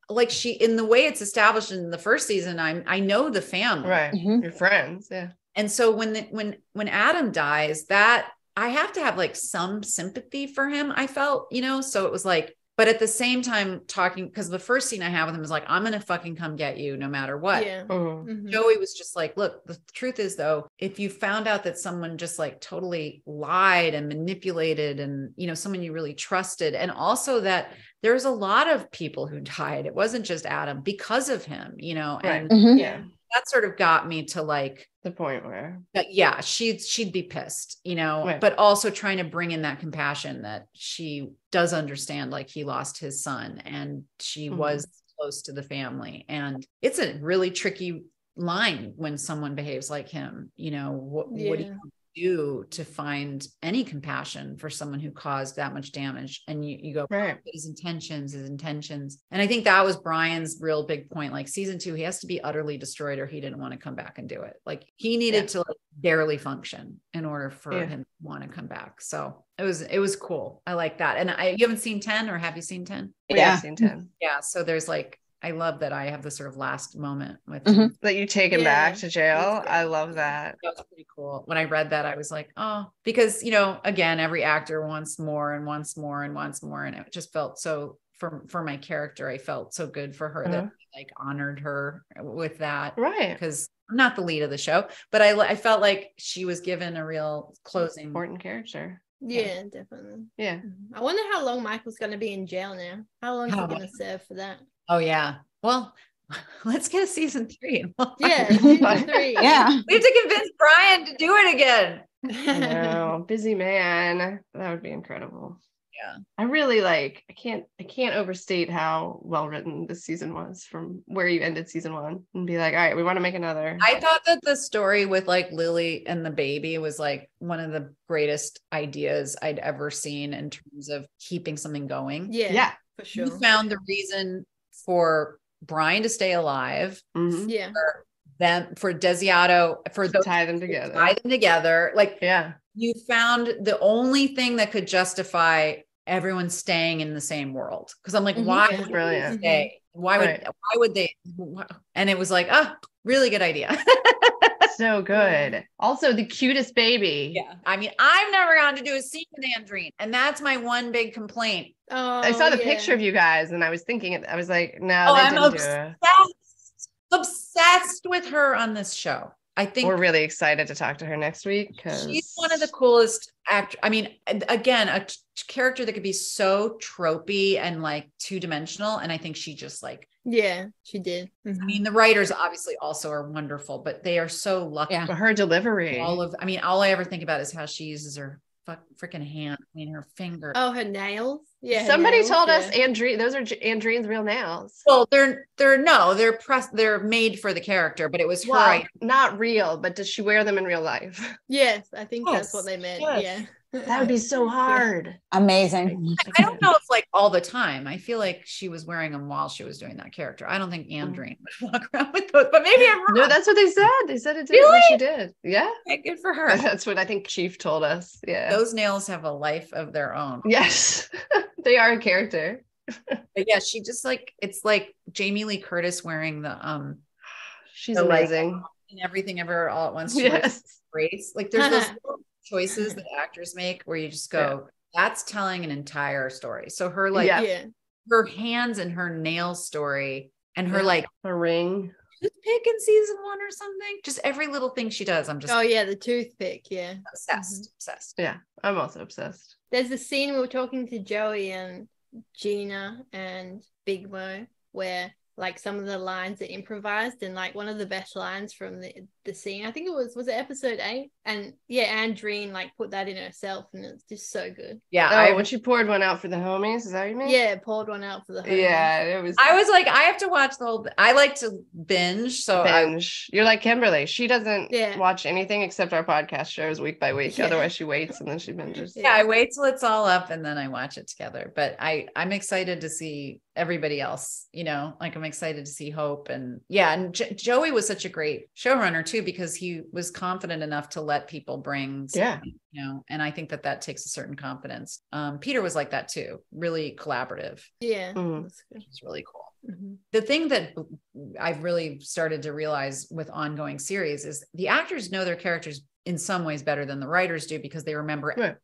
like in the way it's established in the first season, I know the family. Right. Mhm. Your friends. Yeah. And so when Adam dies, that I have to have like some sympathy for him, I felt, so it was like, but at the same time talking, because the first scene I have with him is like, I'm going to fucking come get you no matter what. Yeah. Mhm. Mhm. Joey was just like, look, the truth is though, if you found out that someone just like totally lied and manipulated and, someone you really trusted, and also that there's a lot of people who died, it wasn't just Adam because of him, Right. and Mhm. Yeah. that sort of got me to like, The point where. yeah, she'd be pissed, Right. but also trying to bring in that compassion that she does understand, like he lost his son and she Mhm. was close to the family. And it's a really tricky line when someone behaves like him, what do you do to find any compassion for someone who caused that much damage? And you go, Right. his intentions. And I think that was Brian's real big point. Like season 2, he has to be utterly destroyed or he didn't want to come back and do it. Like he needed to like barely function in order for him to want to come back. So it was cool. I like that. And you haven't seen 10, or have you seen 10? Yeah. I've seen 10. Yeah. So there's like, I love that I have the sort of last moment with Mhm. him. That you take him back to jail. That's great. I love that. That was pretty cool. When I read that, I was like, oh, because, again, every actor wants more and wants more and wants more. And it just felt so for my character, I felt so good for her that I, like honored her with that. Right. Because I'm not the lead of the show, but I felt like she was given a real closing. Important character. Yeah, definitely. Yeah. I wonder how long Michael's going to be in jail now. How long is he How going to serve for that? Oh yeah. Well, let's get a season 3. Yeah, season 3. Yeah. We have to convince Brian to do it again. I know. Busy man. That would be incredible. Yeah. I really I can't overstate how well written this season was from where you ended season 1 and be like, all right, we want to make another. I thought that the story with like Lily and the baby was like one of the greatest ideas I'd ever seen in terms of keeping something going. Yeah, for sure. You found the reason for Brian to stay alive, Mhm. Yeah. for Desiato, To tie them together. Like, Yeah. you found the only thing that could justify everyone staying in the same world. Cause I'm like, Mhm. why Yeah. would Brilliant. they stay? Why would they? And it was like, really good idea. So good. Also the cutest baby. Yeah. I mean, I've never gotten to do a scene with Andreen, and that's my one big complaint. Oh, I saw the picture of you guys and I was thinking, I was like, no, they I'm didn't do it. obsessed with her on this show. I think We're really excited to talk to her next week because she's one of the coolest actors. I mean, again, a character that could be so tropey and like 2-dimensional. And I think she just like, Yeah, she did. I mean, the writers obviously also are wonderful, but they are so lucky. Yeah. But her delivery. All I ever think about is how she uses her freaking hand, her finger. Oh, her nails. Yeah. her Somebody nails, told us yeah. Andreen, those are Andreen's real nails. Well, they're made for the character, but it was her Well, idea. not real, but does she wear them in real life? Yes, I think that's Yes, what they meant. yes. Yeah. That would be so hard. Amazing. I don't know if like all the time. I feel like she was wearing them while she was doing that character. I don't think Andreen would walk around with those, but maybe I'm wrong. No, that's what they said. They said it did. Really? She did. Yeah. Okay, good for her. That's what I think Chief told us. Yeah. Those nails have a life of their own. Yes. They are a character. But yeah, she just like, it's like Jamie Lee Curtis wearing the She's the, like, amazing. and Everything Ever All at Once. She wears Yes. brace. Like there's those little choices that actors make where you just go, that's telling an entire story. So her like Yeah. her hands and her nails story and her like A ring. toothpick in season 1 or something. Just every little thing she does. I'm just Oh, yeah, the toothpick. Yeah. obsessed. Yeah. I'm also obsessed. There's a scene we were talking to Joey and Gina and Big Mo where like some of the lines are improvised, and like one of the best lines from the scene, I think it was it episode 8, and yeah, Andreen like put that in herself, and it's just so good. Yeah. When she poured one out for the homies, is that what you mean? Yeah, poured one out for the homies. Yeah, it was I was like, I have to watch the whole. I like to binge, so binge. You're like Kimberly. She doesn't Yeah. watch anything except our podcast shows week by week. Yeah. Otherwise, she waits and then she binges. I wait till it's all up and then I watch it together. But I'm excited to see everybody else. Like I'm excited to see Hope and Joey was such a great showrunner too, because he was confident enough to let people bring. And I think that takes a certain confidence. Peter was like that too, really collaborative. Yeah, Mhm. that's good. It's really cool. the thing that I've really started to realize with ongoing series is the actors know their characters in some ways better than the writers do, because they remember every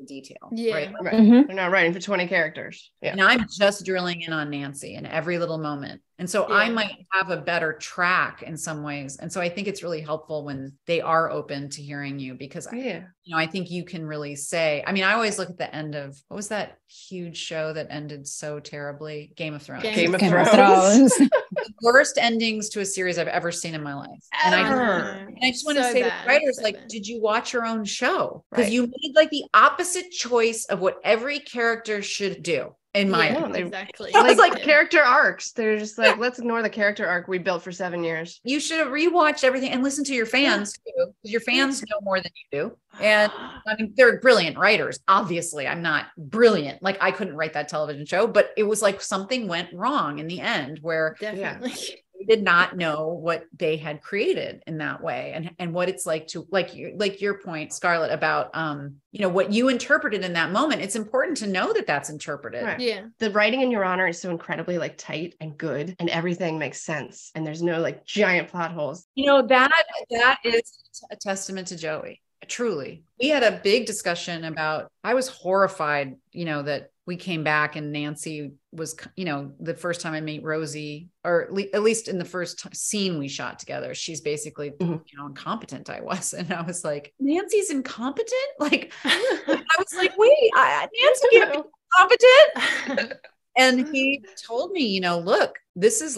detail. Yeah. Right. Right. They're not writing for 20 characters. Yeah. And I'm just drilling in on Nancy in every little moment. And so I might have a better track in some ways. And so I think it's really helpful when they are open to hearing you, because I think you can really say, I mean, I always look at the end of, what was that huge show that ended so terribly? Game of Thrones. Game of Thrones. The worst endings to a series I've ever seen in my life. And I just want to say to the writers, like, did you watch your own show? Because you made like the opposite choice of what every character should do. In my opinion. Exactly. It's like character arcs. They're just like, let's ignore the character arc we built for 7 years. You should have rewatched everything and listened to your fans too, because your fans know more than you do. And I mean, they're brilliant writers. Obviously, I'm not brilliant. Like, I couldn't write that television show, but it was like something went wrong in the end where Definitely. they did not know what they had created in that way, and what it's like to like your point, Scarlett, about what you interpreted in that moment. It's important to know that that's interpreted. Right. Yeah. The writing in Your Honor is so incredibly like tight and good, and everything makes sense, and there's no like giant plot holes. That is a testament to Joey. Truly. We had a big discussion about, I was horrified, that we came back and Nancy was, the first time I meet Rosie, or at least in the first scene we shot together, she's basically, incompetent I was. And I was like, Nancy's incompetent? Like, I was like, wait, Nancy can't be incompetent. And he told me, look, this is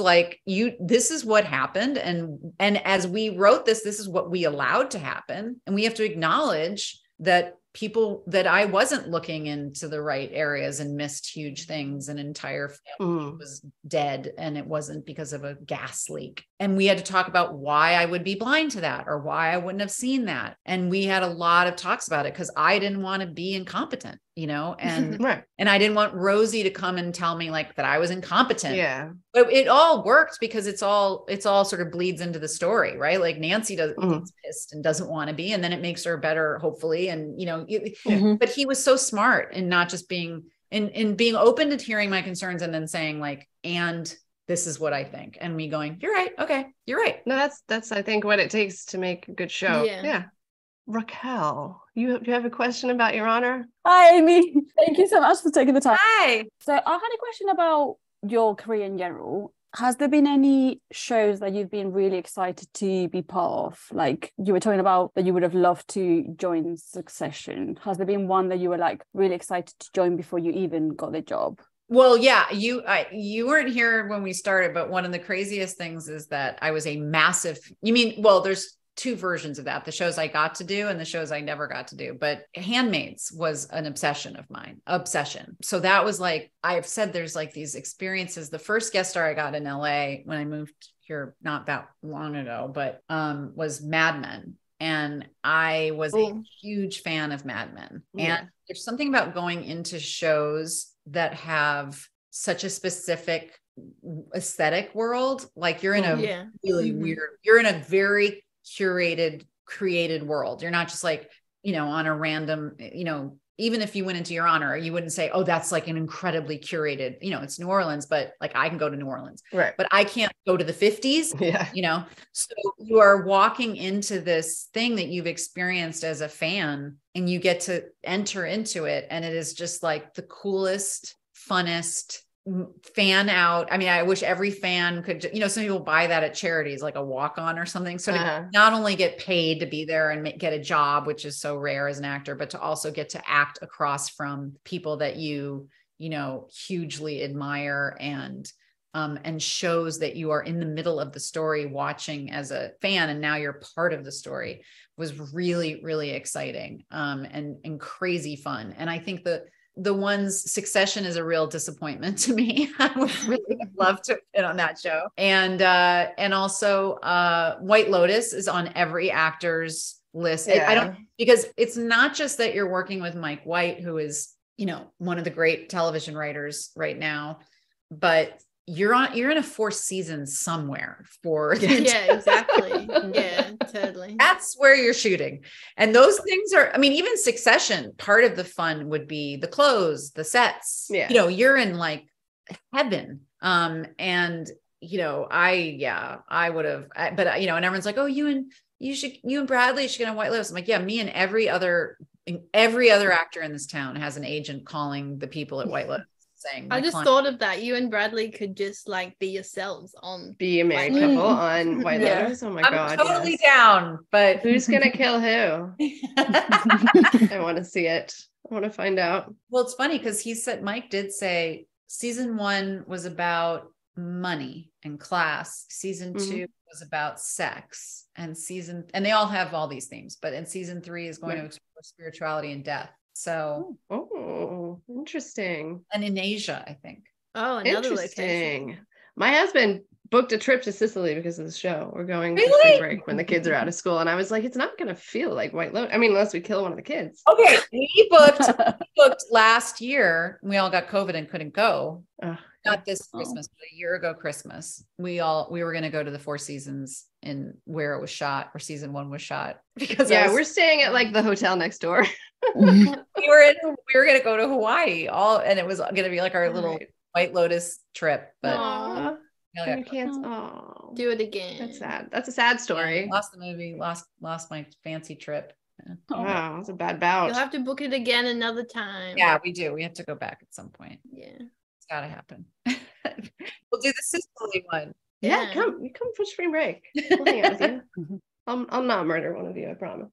what happened. And as we wrote this is what we allowed to happen. And we have to acknowledge that that I wasn't looking into the right areas and missed huge things. An entire family was dead, and it wasn't because of a gas leak. And we had to talk about why I would be blind to that, or why I wouldn't have seen that. And we had a lot of talks about it, because I didn't want to be incompetent, and Right. And I didn't want Rosie to come and tell me like that I was incompetent. Yeah. But it all worked, because it's all sort of bleeds into the story, right? Like Nancy gets pissed and doesn't want to be, and then it makes her better, hopefully. And, but he was so smart in not just being being open to hearing my concerns, and then saying like, and this is what I think. And me going, you're right. Okay. You're right. No, that's, I think, what it takes to make a good show. Yeah. Raquel, you have a question about Your Honor? Hi, Amy. Thank you so much for taking the time. Hi. So I had a question about your career in general. Has there been any shows that you've been really excited to be part of? Like you were talking about that you would have loved to join Succession. Has there been one that you were like really excited to join before you even got the job? Well, yeah, you weren't here when we started, but one of the craziest things is that I was a massive, there's two versions of that, the shows I got to do and the shows I never got to do. But Handmaids was an obsession of mine. So that was like, I've said there's like these experiences. The first guest star I got in LA when I moved here not that long ago, but was Mad Men. And I was a huge fan of Mad Men. And there's something about going into shows that have such a specific aesthetic world. Like you're in a really weird, you're in a very curated, created world. You're not just like, on a random, even if you went into Your Honor, you wouldn't say, oh, that's like an incredibly curated, it's New Orleans, but like I can go to New Orleans, right? But I can't go to the 50s, so you are walking into this thing that you've experienced as a fan, and you get to enter into it. And it is just like the coolest, funnest fan out. I mean, I wish every fan could, some people buy that at charities, like a walk-on or something. So to not only get paid to be there and get a job, which is so rare as an actor, but to also get to act across from people that you hugely admire, and shows that you are in the middle of the story watching as a fan, and now you're part of the story, was really, really exciting, and crazy fun. And I think the ones, Succession is a real disappointment to me. I would really love to fit on that show. And also White Lotus is on every actor's list. Yeah. Because it's not just that you're working with Mike White, who is, one of the great television writers right now, but you're in a 4th season somewhere for exactly. Yeah, totally. That's where you're shooting. And those things are, even Succession, part of the fun would be the clothes, the sets, you're in like heaven. And I would have, but and everyone's like, oh, you and Bradley should get on White Lotus. I'm like, yeah, me and every other actor in this town has an agent calling the people at White Lotus saying, I just thought of that. You and Bradley could just like be yourselves be a married couple on White Lotus. Oh my God. I'm totally down, but who's going to kill who? I want to see it. I want to find out. Well, it's funny because Mike did say season 1 was about money and class. Season 2 was about sex, and they all have all these themes, but in season 3 is going to explore spirituality and death. So, interesting. And in Asia, I think. Oh, another location. My husband booked a trip to Sicily because of the show. We're going for spring break when the kids are out of school, and I was like, it's not going to feel like White Lotus. I mean, unless we kill one of the kids. Okay, we booked last year. We all got COVID and couldn't go. Not this Christmas, but a year ago Christmas. We were going to go to the Four Seasons in where it was shot, where season 1 was shot. Because we're staying at like the hotel next door. we were going to go to Hawaii, and it was going to be like our little White Lotus trip. But you can't do it again. That's sad. That's a sad story. Lost the movie. Lost my fancy trip. Wow, it's a bad bout. You'll have to book it again another time. Yeah, we do. We have to go back at some point. Yeah. It's gotta happen. We'll do the Sicily one. Yeah, come for spring break. We'll hang out with you. I'll not murder one of you, I promise.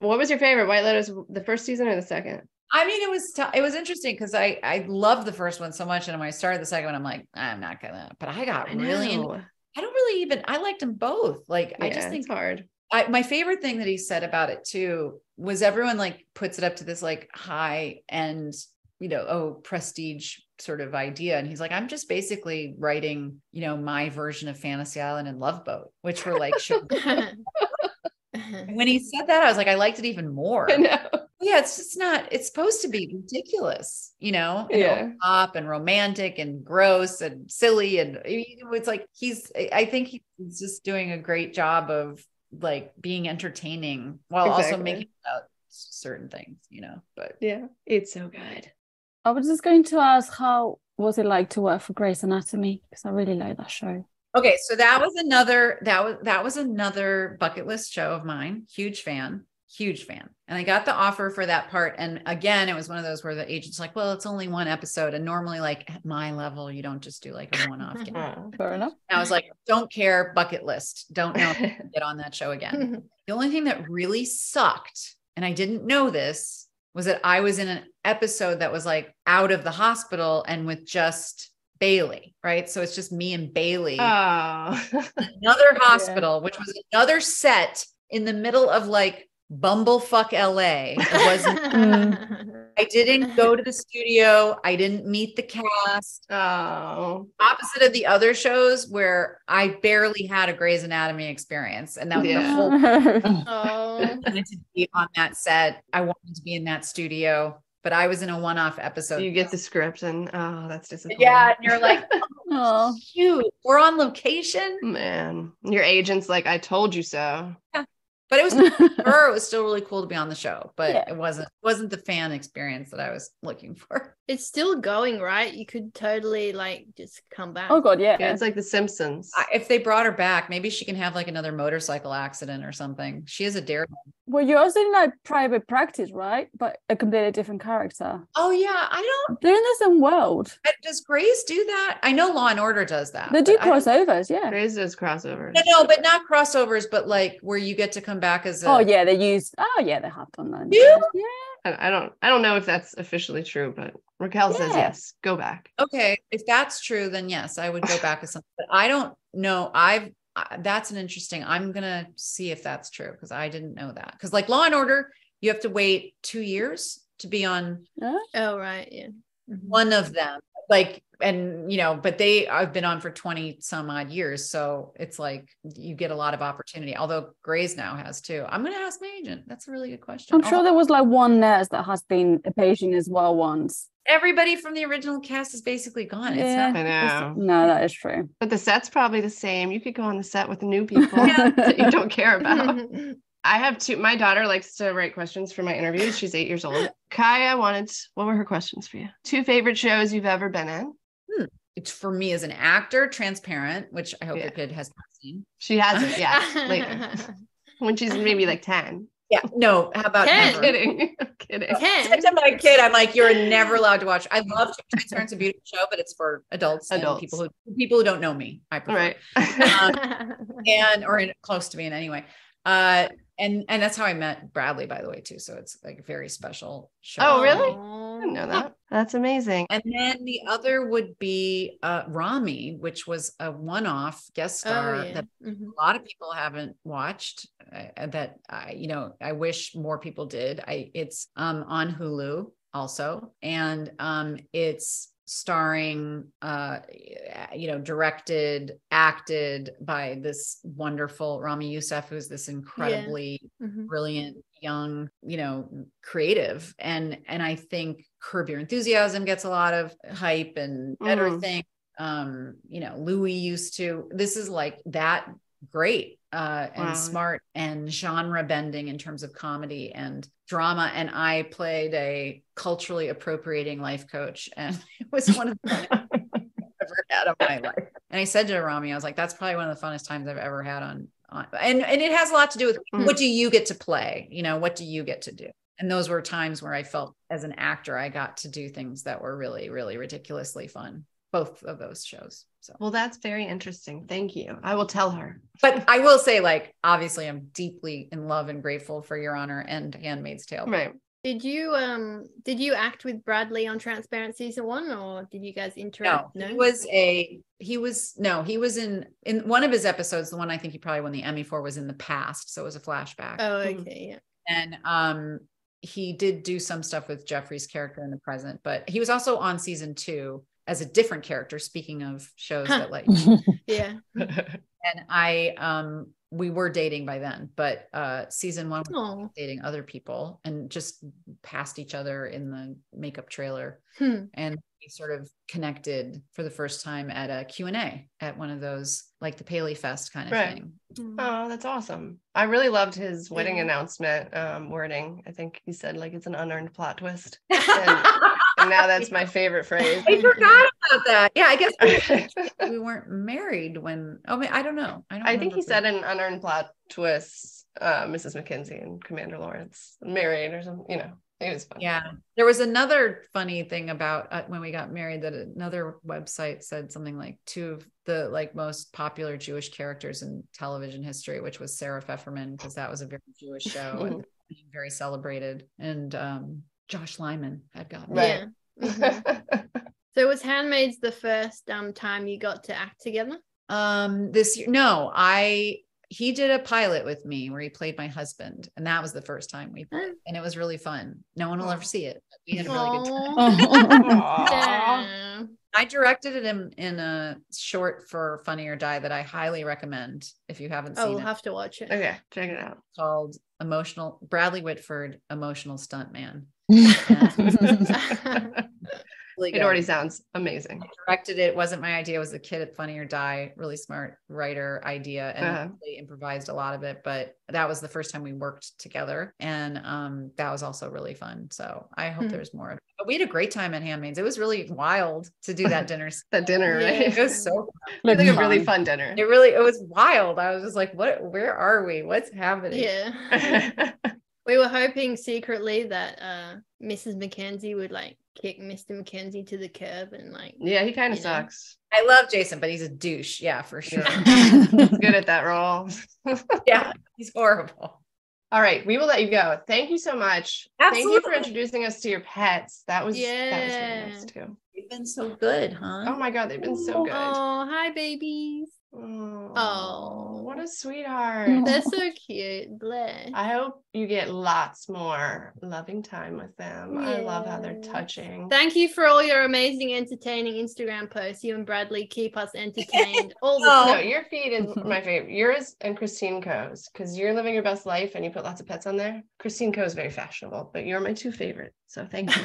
What was your favorite, White Lotus, the first season or the second? I mean, it was interesting because I loved the first one so much, and when I started the second one, I'm like, I'm not gonna. But I got really into. I liked them both. Like, I just think it's hard. My favorite thing that he said about it too was everyone like puts it up to this like high end, prestige sort of idea. And he's like, I'm just basically writing, my version of Fantasy Island and Love Boat, which were like, when he said that, I was like, I liked it even more. I know. Yeah. It's just not, it's supposed to be ridiculous, pop and romantic and gross and silly. And it's like, I think he's just doing a great job of like being entertaining while also making about certain things, but yeah, it's so good. I was just going to ask, how was it like to work for Grey's Anatomy? Because I really like that show. Okay, so that was another bucket list show of mine. Huge fan. And I got the offer for that part. And again, it was one of those where the agent's like, well, it's only one episode. And normally, like at my level, you don't just do like a one-off. Fair enough. And I was like, don't care, bucket list. Don't know if I can get on that show again. The only thing that really sucked, and I didn't know this, was that I was in an episode that was like out of the hospital and with just Bailey, right? So it's just me and Bailey. Another hospital, which was another set in the middle of like bumblefuck LA. It wasn't. I didn't go to the studio. I didn't meet the cast. Opposite of the other shows where I barely had a Grey's Anatomy experience. And that was the whole I wanted to be on that set. I wanted to be in that studio, but I was in a one-off episode. You get the script and that's disappointing. Yeah. And you're like, oh, shoot, we're on location. Man, your agent's like, I told you so. Yeah. But it was still really cool to be on the show, but it wasn't the fan experience that I was looking for. It's still going, right? You could totally like just come back. Oh god, yeah. It's like The Simpsons. If they brought her back, maybe she can have like another motorcycle accident or something. She is a daredevil. Well, you're also in like private practice, right? But a completely different character. Oh yeah, they're in the same world. Does Grey's do that? I know Law and Order does that. They do crossovers, yeah. Grey's does crossovers. No, but not crossovers, but like where you get to come back as a... they have done that. Yeah. I don't know if that's officially true, but Raquel says yes, go back. Okay, if that's true, then yes, I would go back as something. But I don't know. That's an interesting. I'm gonna see if that's true because I didn't know that. Because like Law and Order, you have to wait 2 years to be on. Oh right, yeah. One of them, like, and but I've been on for 20 some odd years, so it's like you get a lot of opportunity. Although Grey's now has too. I'm gonna ask my agent. That's a really good question. I'm sure there was like one nurse that has been a patient as well once. Everybody from the original cast is basically gone. Yeah, it's not. I know. No, that is true. But the set's probably the same. You could go on the set with new people that you don't care about. I have two. My daughter likes to write questions for my interviews. She's 8 years old. Kaya what were her questions for you? 2 favorite shows you've ever been in? it's for me as an actor, transparent, which I hope Yeah. the kid has not seen. She has it, yeah, later. When she's maybe like 10. Yeah, no, how about 10? never? I'm kidding. 10? To my kid, I'm like, you're never allowed to watch. I love Transparency Beauty show, but it's for adults. And people who don't know me. I prefer. Right. Or close to me in any way. And that's how I met Bradley, by the way, too. So it's like a very special show. Oh, really? I didn't know that. That's amazing. And then the other would be Rami, which was a one-off guest star that a lot of people haven't watched. That I wish more people did. It's on Hulu also, and it's starring, directed, acted by this wonderful Rami Youssef, who's this incredibly brilliant young, creative. And I think Curb Your Enthusiasm gets a lot of hype and better things. Louis used to, this is like that great and smart and genre bending in terms of comedy and drama. And I played a culturally appropriating life coach, and it was one of the funnest I've ever had of my life. And I said to Rami, I was like, that's probably one of the funnest times I've ever had on and it has a lot to do with what do you get to play? What do you get to do? And those were times where I felt as an actor, I got to do things that were really, really ridiculously fun. Both of those shows. So, well, that's very interesting. Thank you. I will tell her. But I will say, obviously I'm deeply in love and grateful for Your Honor and Handmaid's Tale. Right. Did you act with Bradley on Transparent season 1, or did you guys interact? No, he was in one of his episodes. The one I think he probably won the Emmy for was in the past. So it was a flashback. Oh, okay. Yeah. And, he did do some stuff with Jeffrey's character in the present, but he was also on season 2 as a different character. Speaking of shows that yeah. And we were dating by then, but season 1 we were dating other people and just passed each other in the makeup trailer. And we sort of connected for the first time at a Q&A at one of those, like the Paley Fest kind of thing. Oh, that's awesome. I really loved his wedding announcement wording. I think he said it's an unearned plot twist. And now that's my favorite phrase. I forgot about that. Yeah, I guess we weren't married when, I don't know. I think he said an unearned plot twist, Mrs. MacKenzie and Commander Lawrence married or something, it was fun. Yeah. There was another funny thing about when we got married that another website said something like 2 of the most popular Jewish characters in television history, which was Sarah Pfefferman, because that was a very Jewish show and very celebrated. And Josh Lyman had gotten right. Yeah. So was Handmaids the first time you got to act together? This year? No, he did a pilot with me where he played my husband, and that was the first time we played, and it was really fun. No one will ever see it, but we had a really good time. I directed it in a short for Funny or Die that I highly recommend if you haven't seen it. We'll have to watch it. Okay, check it out. Called Bradley Whitford, Emotional Stuntman. It already sounds amazing. I directed it. It wasn't my idea. It was the kid at Funny or Die, really smart writer idea, and they improvised a lot of it. But that was the first time we worked together, and that was also really fun. So I hope there's more of it. But we had a great time at Handmaids. It was really wild to do that dinner. That dinner, right? It was so fun. Like a really fun dinner. It was wild. I was just like, where are we? What's happening? Yeah. We were hoping secretly that Mrs. MacKenzie would kick Mr. MacKenzie to the curb and yeah, he kind of sucks. I love Jason, but he's a douche. Yeah, for sure. He's good at that role. Yeah, he's horrible. All right, we will let you go. Thank you so much. Absolutely. Thank you for introducing us to your pets. That was really nice too. They've been so good, huh? Oh my God, they've been so good. Oh, hi babies. Oh, what a sweetheart. They're so cute. Bless. I hope you get lots more loving time with them. I love how they're touching. Thank you for all your amazing, entertaining Instagram posts. You and Bradley keep us entertained all the time. No, your feed is my favorite. Yours and Christine Coe's, because you're living your best life and you put lots of pets on there. Christine Coe is very fashionable, but you're my 2 favorites. So thank you.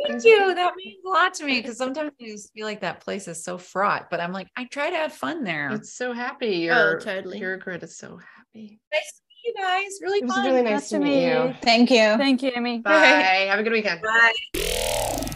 Thank you. That means a lot to me, because sometimes I just feel like that place is so fraught, but I'm like, I try to have fun there. It's so happy. Totally. Your grid is so happy. Nice to meet you guys. Really It was fun. really nice to meet you. Thank you. Thank you, Amy. Bye. Have a good weekend. Bye.